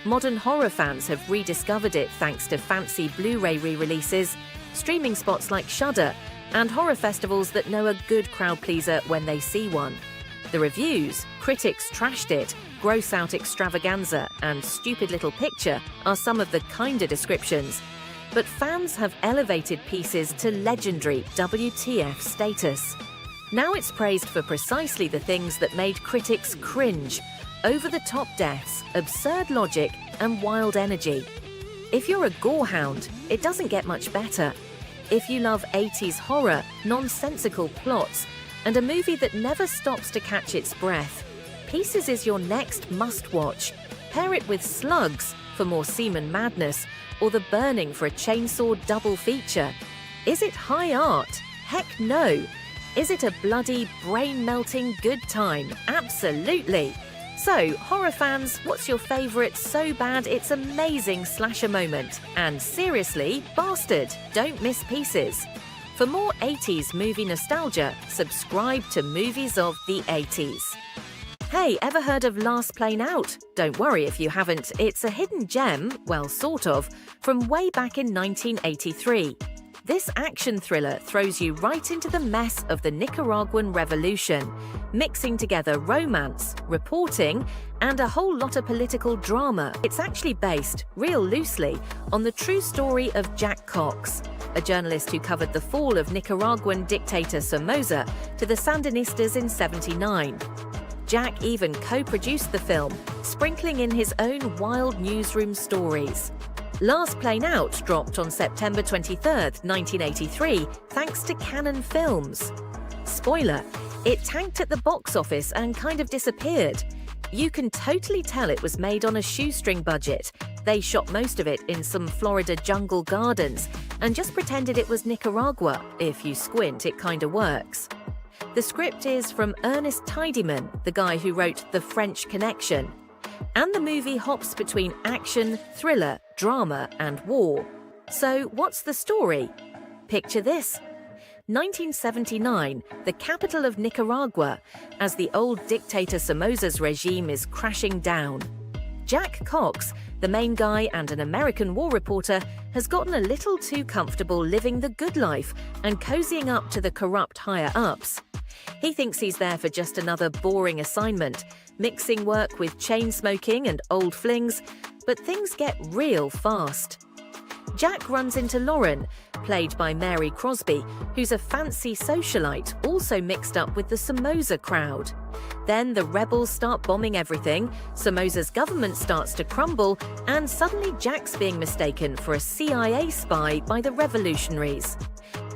Speaker 1: Modern horror fans have rediscovered it thanks to fancy Blu-ray re-releases, streaming spots like Shudder, and horror festivals that know a good crowd pleaser when they see one. The reviews, critics trashed it, gross out extravaganza, and stupid little picture are some of the kinder descriptions. But fans have elevated pieces to legendary WTF status. Now it's praised for precisely the things that made critics cringe: over-the-top deaths, absurd logic, and wild energy. If you're a gorehound, it doesn't get much better. If you love 80s horror, nonsensical plots, and a movie that never stops to catch its breath, Pieces is your next must-watch. Pair it with Slugs for more semen madness, or The Burning for a chainsaw double feature. Is it high art? Heck no! Is it a bloody, brain-melting good time? Absolutely! So, horror fans, what's your favourite so bad it's amazing slasher moment? And seriously, bastard, don't miss Pieces. For more 80s movie nostalgia, subscribe to Movies of the 80s. Hey, ever heard of Last Plane Out? Don't worry if you haven't, it's a hidden gem, well sort of, from way back in 1983. This action thriller throws you right into the mess of the Nicaraguan Revolution, mixing together romance, reporting, and a whole lot of political drama. It's actually based, real loosely, on the true story of Jack Cox, a journalist who covered the fall of Nicaraguan dictator Somoza to the Sandinistas in '79. Jack even co-produced the film, sprinkling in his own wild newsroom stories. Last Plane Out dropped on September 23rd, 1983, thanks to Cannon Films. Spoiler, it tanked at the box office and kind of disappeared. You can totally tell it was made on a shoestring budget. They shot most of it in some Florida jungle gardens and just pretended it was Nicaragua. If you squint, it kinda works. The script is from Ernest Tidyman, the guy who wrote The French Connection. And the movie hops between action, thriller, drama, and war. So what's the story? Picture this. 1979, the capital of Nicaragua, as the old dictator Somoza's regime is crashing down. Jack Cox, the main guy and an American war reporter, has gotten a little too comfortable living the good life and cozying up to the corrupt higher-ups. He thinks he's there for just another boring assignment, mixing work with chain smoking and old flings, but things get real fast. Jack runs into Lauren, played by Mary Crosby, who's a fancy socialite also mixed up with the Somoza crowd. Then the rebels start bombing everything, Somoza's government starts to crumble, and suddenly Jack's being mistaken for a CIA spy by the revolutionaries.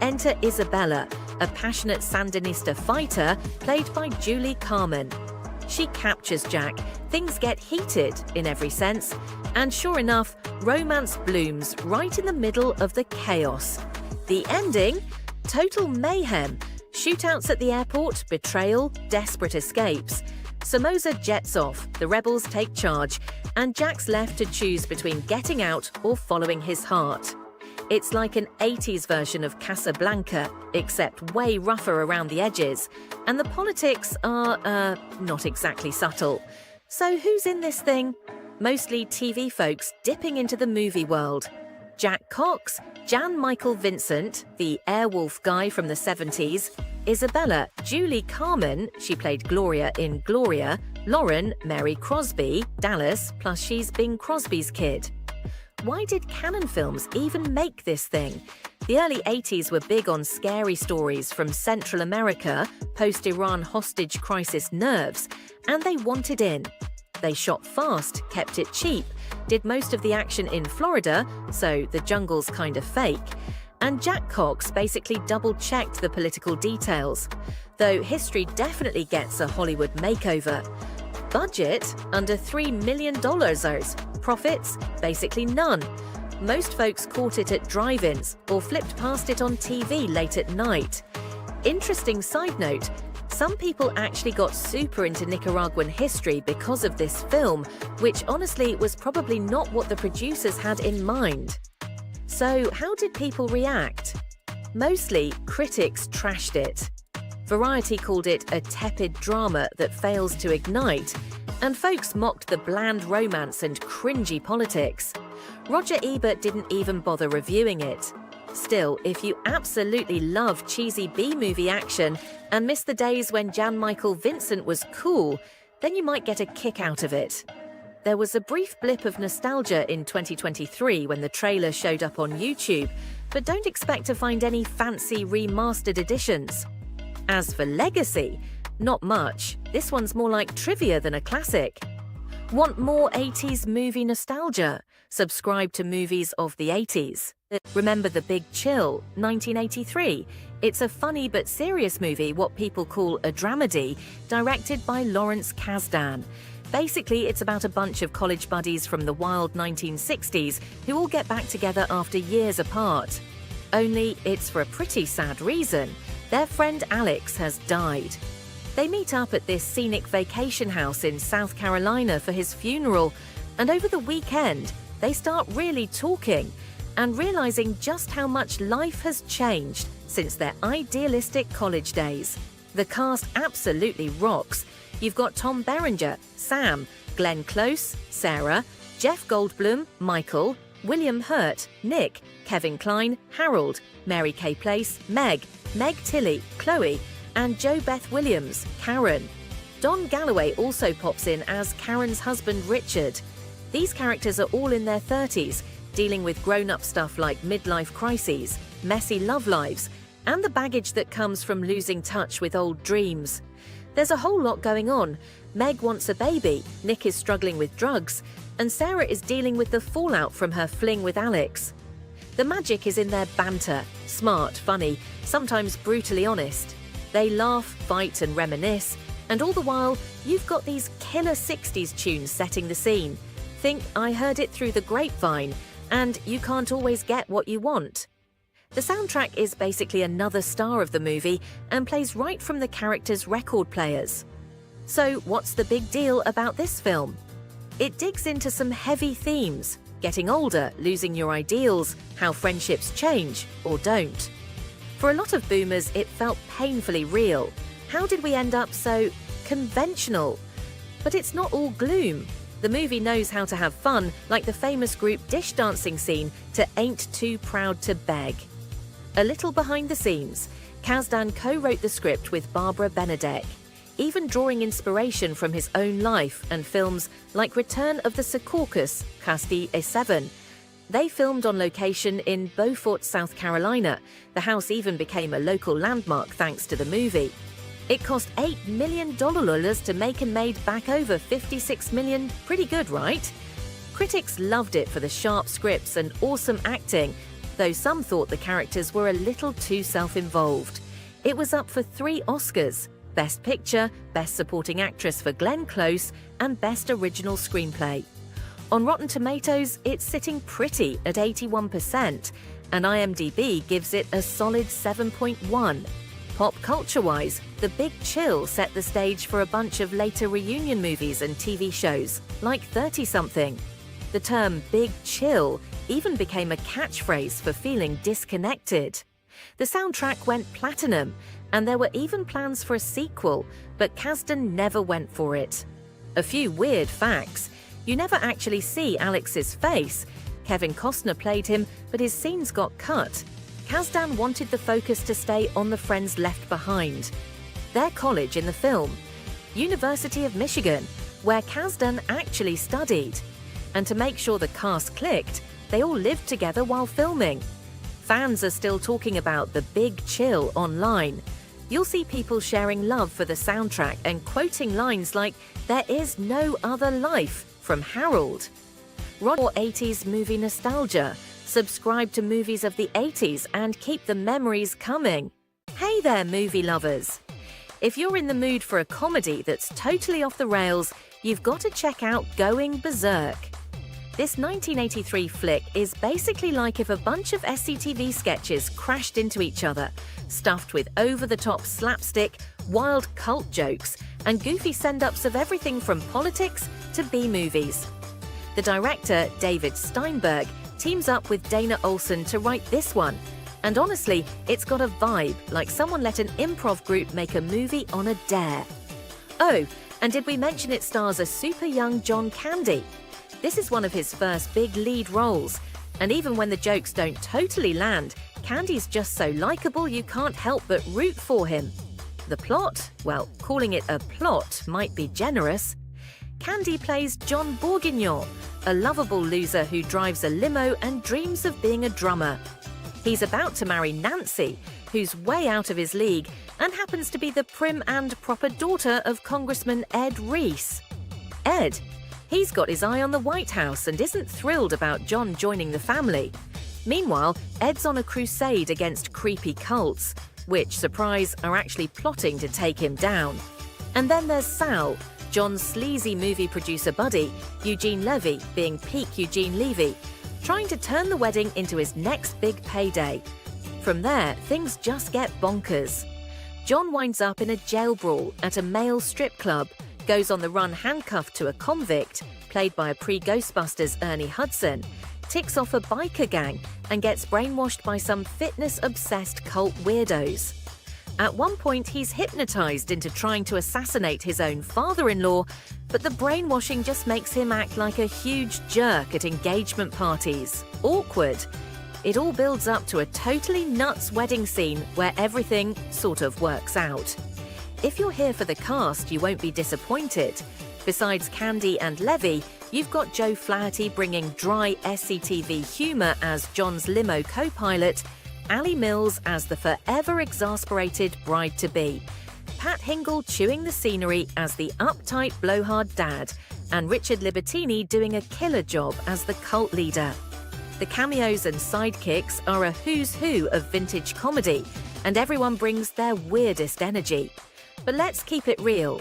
Speaker 1: Enter Isabella, a passionate Sandinista fighter played by Julie Carmen. She captures Jack, things get heated in every sense, and sure enough, romance blooms right in the middle of the chaos. The ending? Total mayhem. Shootouts at the airport, betrayal, desperate escapes. Somoza jets off, the rebels take charge, and Jack's left to choose between getting out or following his heart. It's like an 80s version of Casablanca, except way rougher around the edges, and the politics are, not exactly subtle. So who's in this thing? Mostly TV folks dipping into the movie world. Jack Cox, Jan Michael Vincent, the Airwolf guy from the 70s, Isabella, Julie Carmen, she played Gloria in Gloria, Lauren, Mary Crosby, Dallas, plus she's Bing Crosby's kid. Why did Cannon Films even make this thing? The early 80s were big on scary stories from Central America, post-Iran hostage crisis nerves, and they wanted in. They shot fast, kept it cheap, did most of the action in Florida, so the jungle's kind of fake, and Jack Cox basically double-checked the political details, though history definitely gets a Hollywood makeover. Budget? Under $3 million. Profits? Basically none. Most folks caught it at drive-ins or flipped past it on TV late at night. Interesting side note, Some people actually got super into Nicaraguan history because of this film, which honestly was probably not what the producers had in mind. So how did people react? Mostly, critics trashed it. Variety called it a tepid drama that fails to ignite, and folks mocked the bland romance and cringy politics. Roger Ebert didn't even bother reviewing it. Still, if you absolutely love cheesy B-movie action and miss the days when Jan Michael Vincent was cool, then you might get a kick out of it. There was a brief blip of nostalgia in 2023 when the trailer showed up on YouTube, but don't expect to find any fancy remastered editions. As for legacy, not much. This one's more like trivia than a classic. Want more 80s movie nostalgia? Subscribe to Movies of the 80s. Remember The Big Chill, 1983? It's a funny but serious movie, what people call a dramedy, directed by Lawrence Kasdan. Basically, it's about a bunch of college buddies from the wild 1960s who all get back together after years apart. Only it's for a pretty sad reason. Their friend Alex has died. They meet up at this scenic vacation house in South Carolina for his funeral, and over the weekend, they start really talking and realizing just how much life has changed since their idealistic college days. The cast absolutely rocks. You've got Tom Berenger, Sam, Glenn Close, Sarah, Jeff Goldblum, Michael, William Hurt, Nick, Kevin Kline, Harold, Mary Kay Place, Meg Tilly, Chloe, and Jo Beth Williams, Karen. Don Galloway also pops in as Karen's husband, Richard. These characters are all in their 30s, dealing with grown-up stuff like midlife crises, messy love lives, and the baggage that comes from losing touch with old dreams. There's a whole lot going on. Meg wants a baby, Nick is struggling with drugs, and Sarah is dealing with the fallout from her fling with Alex. The magic is in their banter, smart, funny, sometimes brutally honest. They laugh, fight, and reminisce, and all the while, you've got these killer 60s tunes setting the scene. Think I Heard It Through the Grapevine, and You Can't Always Get What You Want. The soundtrack is basically another star of the movie and plays right from the characters' record players. So what's the big deal about this film? It digs into some heavy themes: getting older, losing your ideals, how friendships change or don't. For a lot of boomers, it felt painfully real. How did we end up so conventional? But it's not all gloom. The movie knows how to have fun, like the famous group dish dancing scene to Ain't Too Proud to Beg. A little behind the scenes, Kasdan co-wrote the script with Barbara Benedek, even drawing inspiration from his own life and films like Return of the Secaucus, Casti E7. They filmed on location in Beaufort, South Carolina. The house even became a local landmark thanks to the movie. It cost $8 million to make and made back over $56 million. Pretty good, right? Critics loved it for the sharp scripts and awesome acting, though some thought the characters were a little too self-involved. It was up for 3 Oscars: Best Picture, Best Supporting Actress for Glenn Close, and Best Original Screenplay. On Rotten Tomatoes, it's sitting pretty at 81%, and IMDb gives it a solid 7.1. Pop culture-wise, The Big Chill set the stage for a bunch of later reunion movies and TV shows, like 30-something. The term Big Chill even became a catchphrase for feeling disconnected. The soundtrack went platinum, and there were even plans for a sequel, but Kasdan never went for it. A few weird facts: you never actually see Alex's face. Kevin Costner played him, but his scenes got cut. Kasdan wanted the focus to stay on the friends left behind. Their college in the film, University of Michigan, where Kasdan actually studied. And to make sure the cast clicked, they all lived together while filming. Fans are still talking about The Big Chill online. You'll see people sharing love for the soundtrack and quoting lines like, "There is no other life," from Harold. Roger 80s movie nostalgia. Subscribe to Movies of the 80s and keep the memories coming. Hey there, movie lovers! If you're in the mood for a comedy that's totally off the rails, you've got to check out Going Berserk. This 1983 flick is basically like if a bunch of SCTV sketches crashed into each other, stuffed with over-the-top slapstick, wild cult jokes, and goofy send-ups of everything from politics to B-movies. The director, David Steinberg, teams up with Dana Olsen to write this one, and honestly, it's got a vibe like someone let an improv group make a movie on a dare. Oh, and did we mention it stars a super young John Candy? This is one of his first big lead roles, and even when the jokes don't totally land, Candy's just so likable you can't help but root for him. The plot? Well, calling it a plot might be generous. Candy plays John Bourguignon, a lovable loser who drives a limo and dreams of being a drummer. He's about to marry Nancy, who's way out of his league and happens to be the prim and proper daughter of Congressman Ed Reese. Ed? He's got his eye on the White House and isn't thrilled about John joining the family. Meanwhile, Ed's on a crusade against creepy cults, which, surprise, are actually plotting to take him down. And then there's Sal, John's sleazy movie producer buddy, Eugene Levy, being peak Eugene Levy, trying to turn the wedding into his next big payday. From there, things just get bonkers. John winds up in a jail brawl at a male strip club, goes on the run handcuffed to a convict, played by a pre-Ghostbusters Ernie Hudson, ticks off a biker gang, and gets brainwashed by some fitness-obsessed cult weirdos. At one point, he's hypnotized into trying to assassinate his own father-in-law, but the brainwashing just makes him act like a huge jerk at engagement parties. Awkward. It all builds up to a totally nuts wedding scene where everything sort of works out. If you're here for the cast, you won't be disappointed. Besides Candy and Levy, you've got Joe Flaherty bringing dry SCTV humour as John's limo co-pilot, Ali Mills as the forever exasperated bride-to-be, Pat Hingle chewing the scenery as the uptight blowhard dad, and Richard Libertini doing a killer job as the cult leader. The cameos and sidekicks are a who's who of vintage comedy, and everyone brings their weirdest energy. But let's keep it real.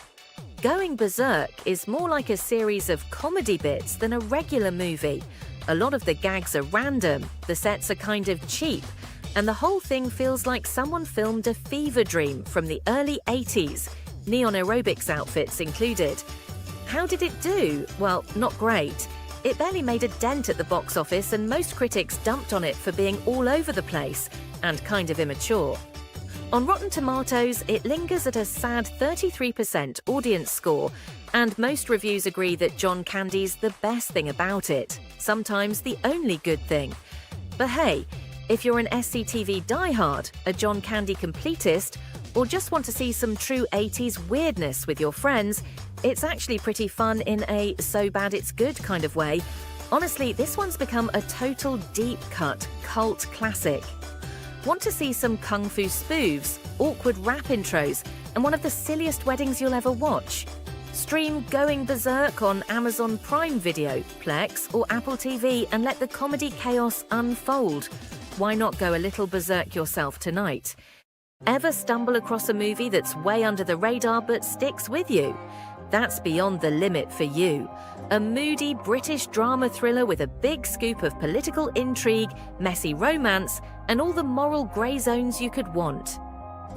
Speaker 1: Going Berserk is more like a series of comedy bits than a regular movie. A lot of the gags are random, the sets are kind of cheap, and the whole thing feels like someone filmed a fever dream from the early 80s, neon aerobics outfits included. How did it do? Well, not great. It barely made a dent at the box office, and most critics dumped on it for being all over the place and kind of immature. On Rotten Tomatoes, it lingers at a sad 33% audience score, and most reviews agree that John Candy's the best thing about it, sometimes the only good thing. But hey, if you're an SCTV diehard, a John Candy completist, or just want to see some true 80s weirdness with your friends, it's actually pretty fun in a so bad it's good kind of way. Honestly, this one's become a total deep-cut cult classic. Want to see some kung fu spoofs, awkward rap intros, and one of the silliest weddings you'll ever watch? Stream Going Berserk on Amazon Prime Video, Plex, or Apple TV and let the comedy chaos unfold. Why not go a little berserk yourself tonight? Ever stumble across a movie that's way under the radar but sticks with you? That's Beyond the Limit for you. A moody British drama thriller with a big scoop of political intrigue, messy romance, and all the moral grey zones you could want.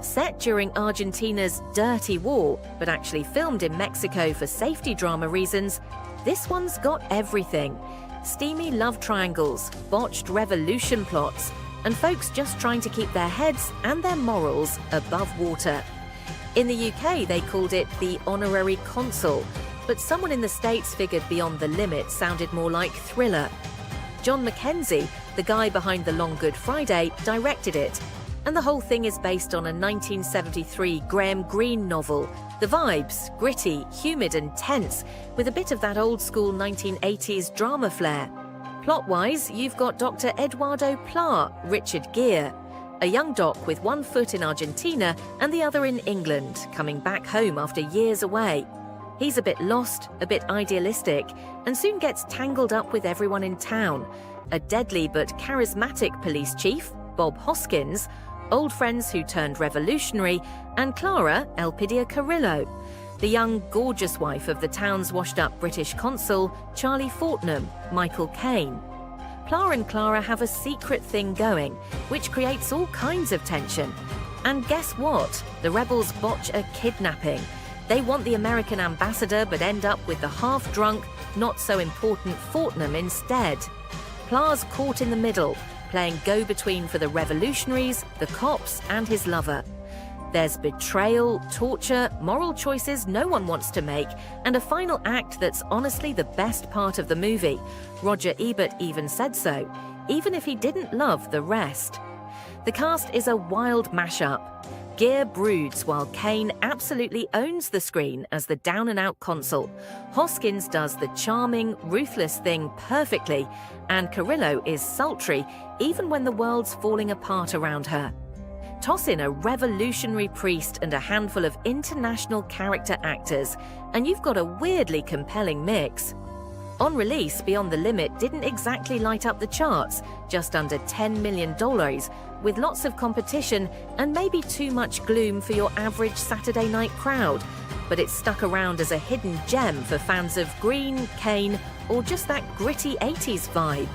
Speaker 1: Set during Argentina's dirty war, but actually filmed in Mexico for safety drama reasons, this one's got everything. Steamy love triangles, botched revolution plots, and folks just trying to keep their heads and their morals above water. In the UK, they called it the Honorary Consul, but someone in the States figured Beyond the Limit sounded more like thriller. John Mackenzie, the guy behind The Long Good Friday, directed it, and the whole thing is based on a 1973 Graham Greene novel. The vibes, gritty, humid and tense, with a bit of that old-school 1980s drama flair. Plot-wise, you've got Dr. Eduardo Pla, Richard Gere, a young doc with one foot in Argentina and the other in England, coming back home after years away. He's a bit lost, a bit idealistic, and soon gets tangled up with everyone in town. A deadly but charismatic police chief, Bob Hoskins, old friends who turned revolutionary, and Clara Elpidia Carrillo. the young, gorgeous wife of the town's washed-up British consul, Charlie Fortnum, Michael Caine. Pla and Clara have a secret thing going, which creates all kinds of tension. And guess what? The rebels botch a kidnapping. They want the American ambassador but end up with the half-drunk, not-so-important Fortnum instead. Pla's caught in the middle, playing go-between for the revolutionaries, the cops, and his lover. There's betrayal, torture, moral choices no one wants to make, and a final act that's honestly the best part of the movie. Roger Ebert even said so, even if he didn't love the rest. The cast is a wild mashup. Gere broods while Caine absolutely owns the screen as the down-and-out consul. Hoskins does the charming, ruthless thing perfectly, and Carrillo is sultry even when the world's falling apart around her. Toss in a revolutionary priest and a handful of international character actors, and you've got a weirdly compelling mix. On release, Beyond the Limit didn't exactly light up the charts, just under $10 million, with lots of competition and maybe too much gloom for your average Saturday night crowd, but it stuck around as a hidden gem for fans of Green, Caine, or just that gritty 80s vibe.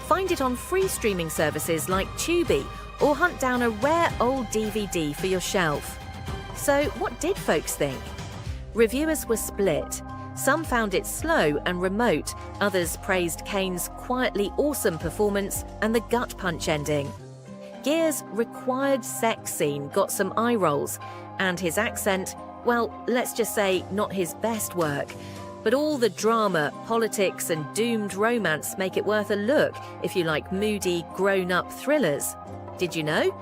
Speaker 1: Find it on free streaming services like Tubi, or hunt down a rare old DVD for your shelf. So what did folks think? Reviewers were split. Some found it slow and remote, others praised Caine's quietly awesome performance and the gut punch ending. Gere's required sex scene got some eye rolls, and his accent, well, let's just say not his best work. But all the drama, politics, and doomed romance make it worth a look if you like moody, grown-up thrillers. Did you know?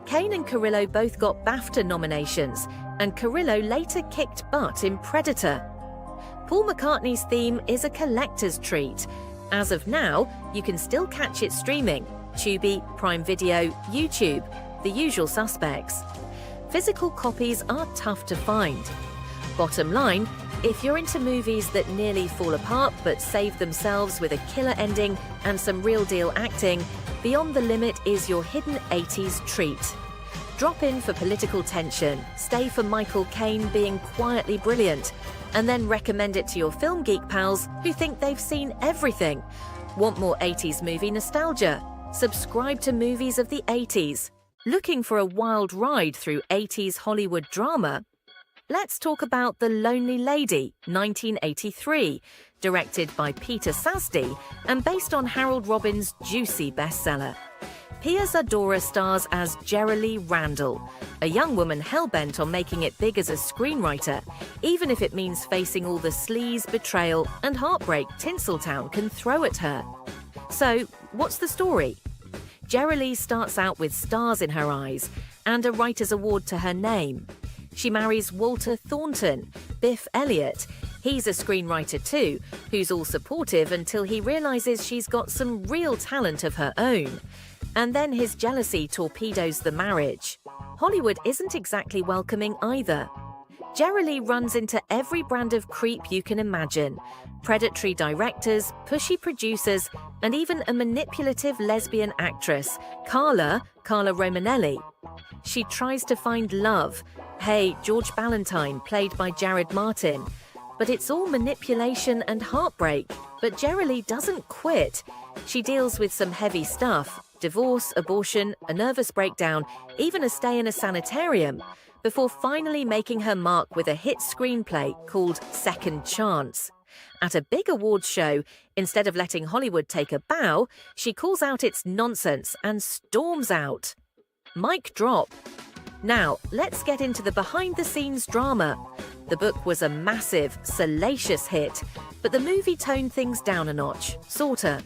Speaker 1: Caine and Carrillo both got BAFTA nominations, and Carrillo later kicked butt in Predator. Paul McCartney's theme is a collector's treat. As of now, you can still catch it streaming: Tubi, Prime Video, YouTube, the usual suspects. Physical copies are tough to find. Bottom line, if you're into movies that nearly fall apart but save themselves with a killer ending and some real-deal acting, Beyond the Limit is your hidden 80s treat. Drop in for political tension, stay for Michael Caine being quietly brilliant, and then recommend it to your film geek pals who think they've seen everything. Want more 80s movie nostalgia? Subscribe to Movies of the 80s. Looking for a wild ride through 80s Hollywood drama? Let's talk about The Lonely Lady, 1983, directed by Peter Sasdy and based on Harold Robbins' juicy bestseller. Pia Zadora stars as Jerilee Randall, a young woman hell-bent on making it big as a screenwriter, even if it means facing all the sleaze, betrayal, and heartbreak Tinseltown can throw at her. So, what's the story? Jerilee starts out with stars in her eyes and a writer's award to her name. She marries Walter Thornton, Biff Elliott. He's a screenwriter too, who's all supportive until he realizes she's got some real talent of her own. And then his jealousy torpedoes the marriage. Hollywood isn't exactly welcoming either. Jerilee runs into every brand of creep you can imagine: predatory directors, pushy producers, and even a manipulative lesbian actress, Carla Romanelli. She tries to find love. Hey, George Ballantyne, played by Jared Martin. But it's all manipulation and heartbreak. But Jerilee doesn't quit. She deals with some heavy stuff: divorce, abortion, a nervous breakdown, even a stay in a sanitarium, before finally making her mark with a hit screenplay called Second Chance. At a big awards show, instead of letting Hollywood take a bow, she calls out its nonsense and storms out. Mic drop. Now, let's get into the behind-the-scenes drama. The book was a massive, salacious hit, but the movie toned things down a notch, sorta.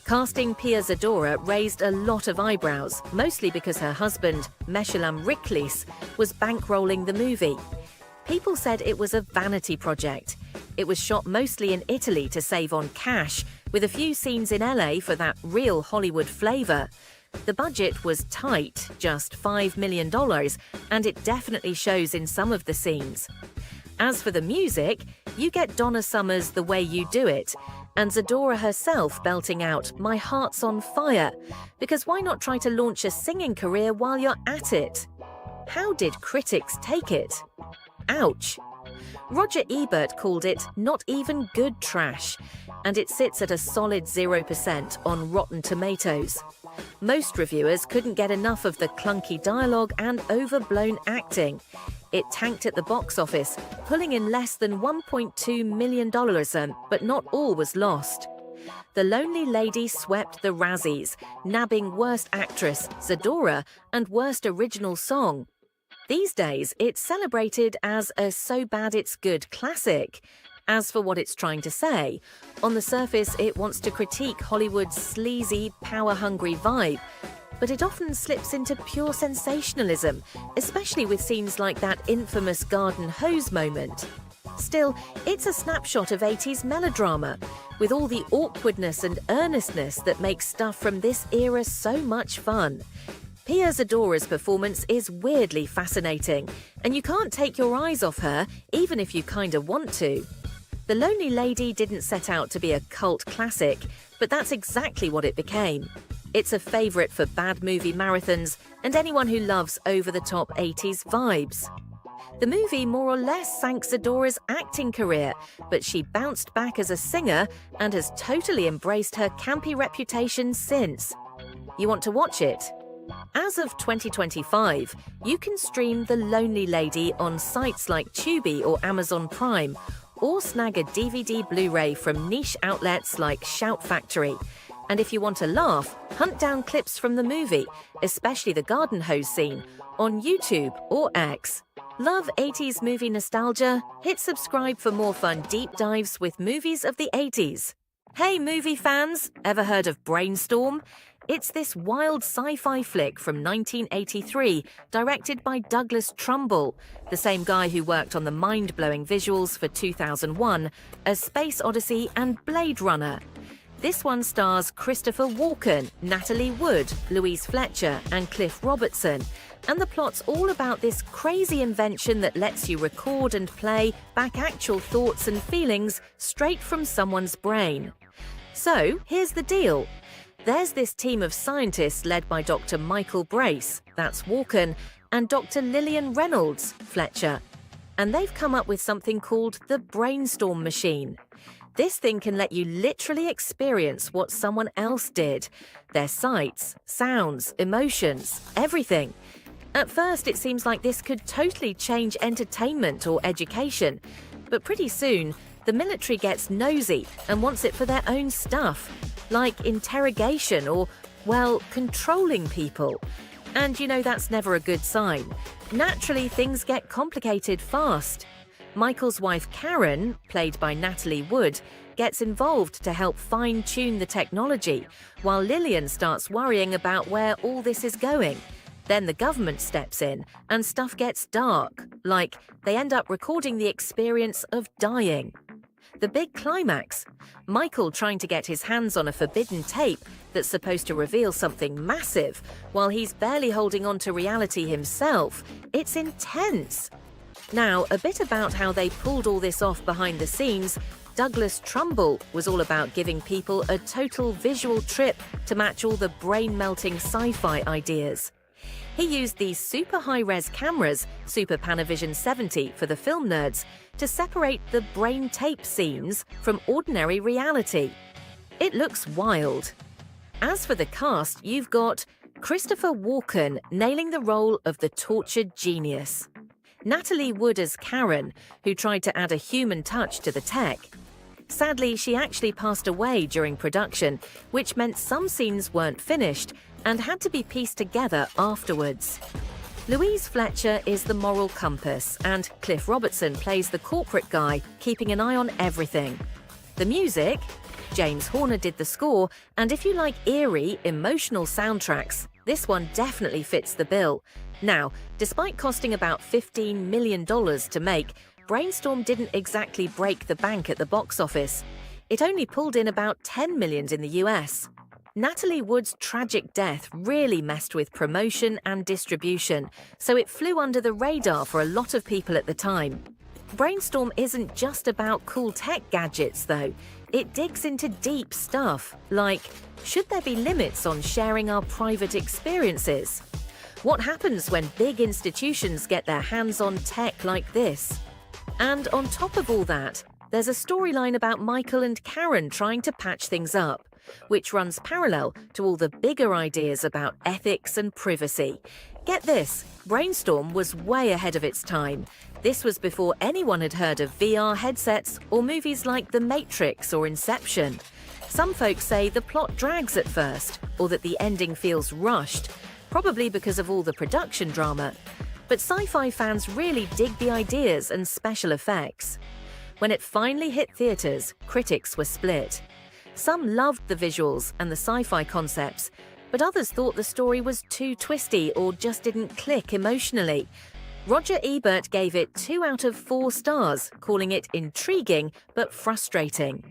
Speaker 1: Casting Pia Zadora raised a lot of eyebrows, mostly because her husband, Meshulam Riklis, was bankrolling the movie. People said it was a vanity project. It was shot mostly in Italy to save on cash, with a few scenes in LA for that real Hollywood flavor. The budget was tight, just $5 million, and it definitely shows in some of the scenes. As for the music, you get Donna Summer's The Way You Do It, and Zadora herself belting out My Heart's on Fire, because why not try to launch a singing career while you're at it? How did critics take it? Ouch. Roger Ebert called it not even good trash, and it sits at a solid 0% on Rotten Tomatoes. Most reviewers couldn't get enough of the clunky dialogue and overblown acting. It tanked at the box office, pulling in less than $1.2 million, but not all was lost. The Lonely Lady swept the Razzies, nabbing Worst Actress, Zadora, and Worst Original Song. These days, it's celebrated as a so bad it's good classic. As for what it's trying to say, on the surface it wants to critique Hollywood's sleazy, power-hungry vibe, but it often slips into pure sensationalism, especially with scenes like that infamous garden hose moment. Still, it's a snapshot of 80s melodrama, with all the awkwardness and earnestness that makes stuff from this era so much fun. Pia Zadora's performance is weirdly fascinating, and you can't take your eyes off her, even if you kinda want to. The Lonely Lady didn't set out to be a cult classic, but that's exactly what it became. It's a favourite for bad movie marathons and anyone who loves over-the-top 80s vibes. The movie more or less sank Zadora's acting career, but she bounced back as a singer and has totally embraced her campy reputation since. You want to watch it? As of 2025, you can stream The Lonely Lady on sites like Tubi or Amazon Prime, or snag a DVD Blu-ray from niche outlets like Shout Factory. And if you want to laugh, hunt down clips from the movie, especially the garden hose scene, on YouTube or X. Love 80s movie nostalgia? Hit subscribe for more fun deep dives with movies of the 80s. Hey movie fans, ever heard of Brainstorm? It's this wild sci-fi flick from 1983, directed by Douglas Trumbull, the same guy who worked on the mind-blowing visuals for 2001, A Space Odyssey and Blade Runner. This one stars Christopher Walken, Natalie Wood, Louise Fletcher, and Cliff Robertson, and the plot's all about this crazy invention that lets you record and play back actual thoughts and feelings straight from someone's brain. So, here's the deal. There's this team of scientists led by Dr. Michael Brace, that's Walken, and Dr. Lillian Reynolds, Fletcher. And they've come up with something called the Brainstorm machine. This thing can let you literally experience what someone else did. Their sights, sounds, emotions, everything. At first, it seems like this could totally change entertainment or education. But pretty soon, the military gets nosy and wants it for their own stuff, like interrogation or, well, controlling people. And you know that's never a good sign. Naturally, things get complicated fast. Michael's wife Karen, played by Natalie Wood, gets involved to help fine-tune the technology, while Lillian starts worrying about where all this is going. Then the government steps in, and stuff gets dark, like they end up recording the experience of dying. The big climax, Michael trying to get his hands on a forbidden tape that's supposed to reveal something massive, while he's barely holding on to reality himself. It's intense. Now, a bit about how they pulled all this off behind the scenes. Douglas Trumbull was all about giving people a total visual trip to match all the brain-melting sci-fi ideas. He used these super high-res cameras, Super Panavision 70 for the film nerds, to separate the brain tape scenes from ordinary reality. It looks wild. As for the cast, you've got Christopher Walken nailing the role of the tortured genius, Natalie Wood as Karen, who tried to add a human touch to the tech. Sadly, she actually passed away during production, which meant some scenes weren't finished and had to be pieced together afterwards. Louise Fletcher is the moral compass, and Cliff Robertson plays the corporate guy, keeping an eye on everything. The music? James Horner did the score, and if you like eerie, emotional soundtracks, this one definitely fits the bill. Now, despite costing about $15 million to make, Brainstorm didn't exactly break the bank at the box office. It only pulled in about $10 million in the US. Natalie Wood's tragic death really messed with promotion and distribution, so it flew under the radar for a lot of people at the time. Brainstorm isn't just about cool tech gadgets, though. It digs into deep stuff, like, should there be limits on sharing our private experiences? What happens when big institutions get their hands on tech like this? And on top of all that, there's a storyline about Michael and Karen trying to patch things up, which runs parallel to all the bigger ideas about ethics and privacy. Get this, Brainstorm was way ahead of its time. This was before anyone had heard of VR headsets or movies like The Matrix or Inception. Some folks say the plot drags at first, or that the ending feels rushed, probably because of all the production drama. But sci-fi fans really dig the ideas and special effects. When it finally hit theaters, critics were split. Some loved the visuals and the sci-fi concepts, but others thought the story was too twisty or just didn't click emotionally. Roger Ebert gave it 2 out of 4 stars, calling it intriguing but frustrating.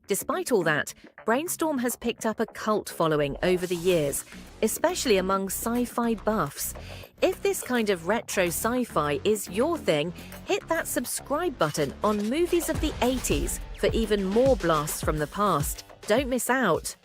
Speaker 1: Despite all that, Brainstorm has picked up a cult following over the years, especially among sci-fi buffs. If this kind of retro sci-fi is your thing, hit that subscribe button on Movies of the 80s for even more blasts from the past. Don't miss out.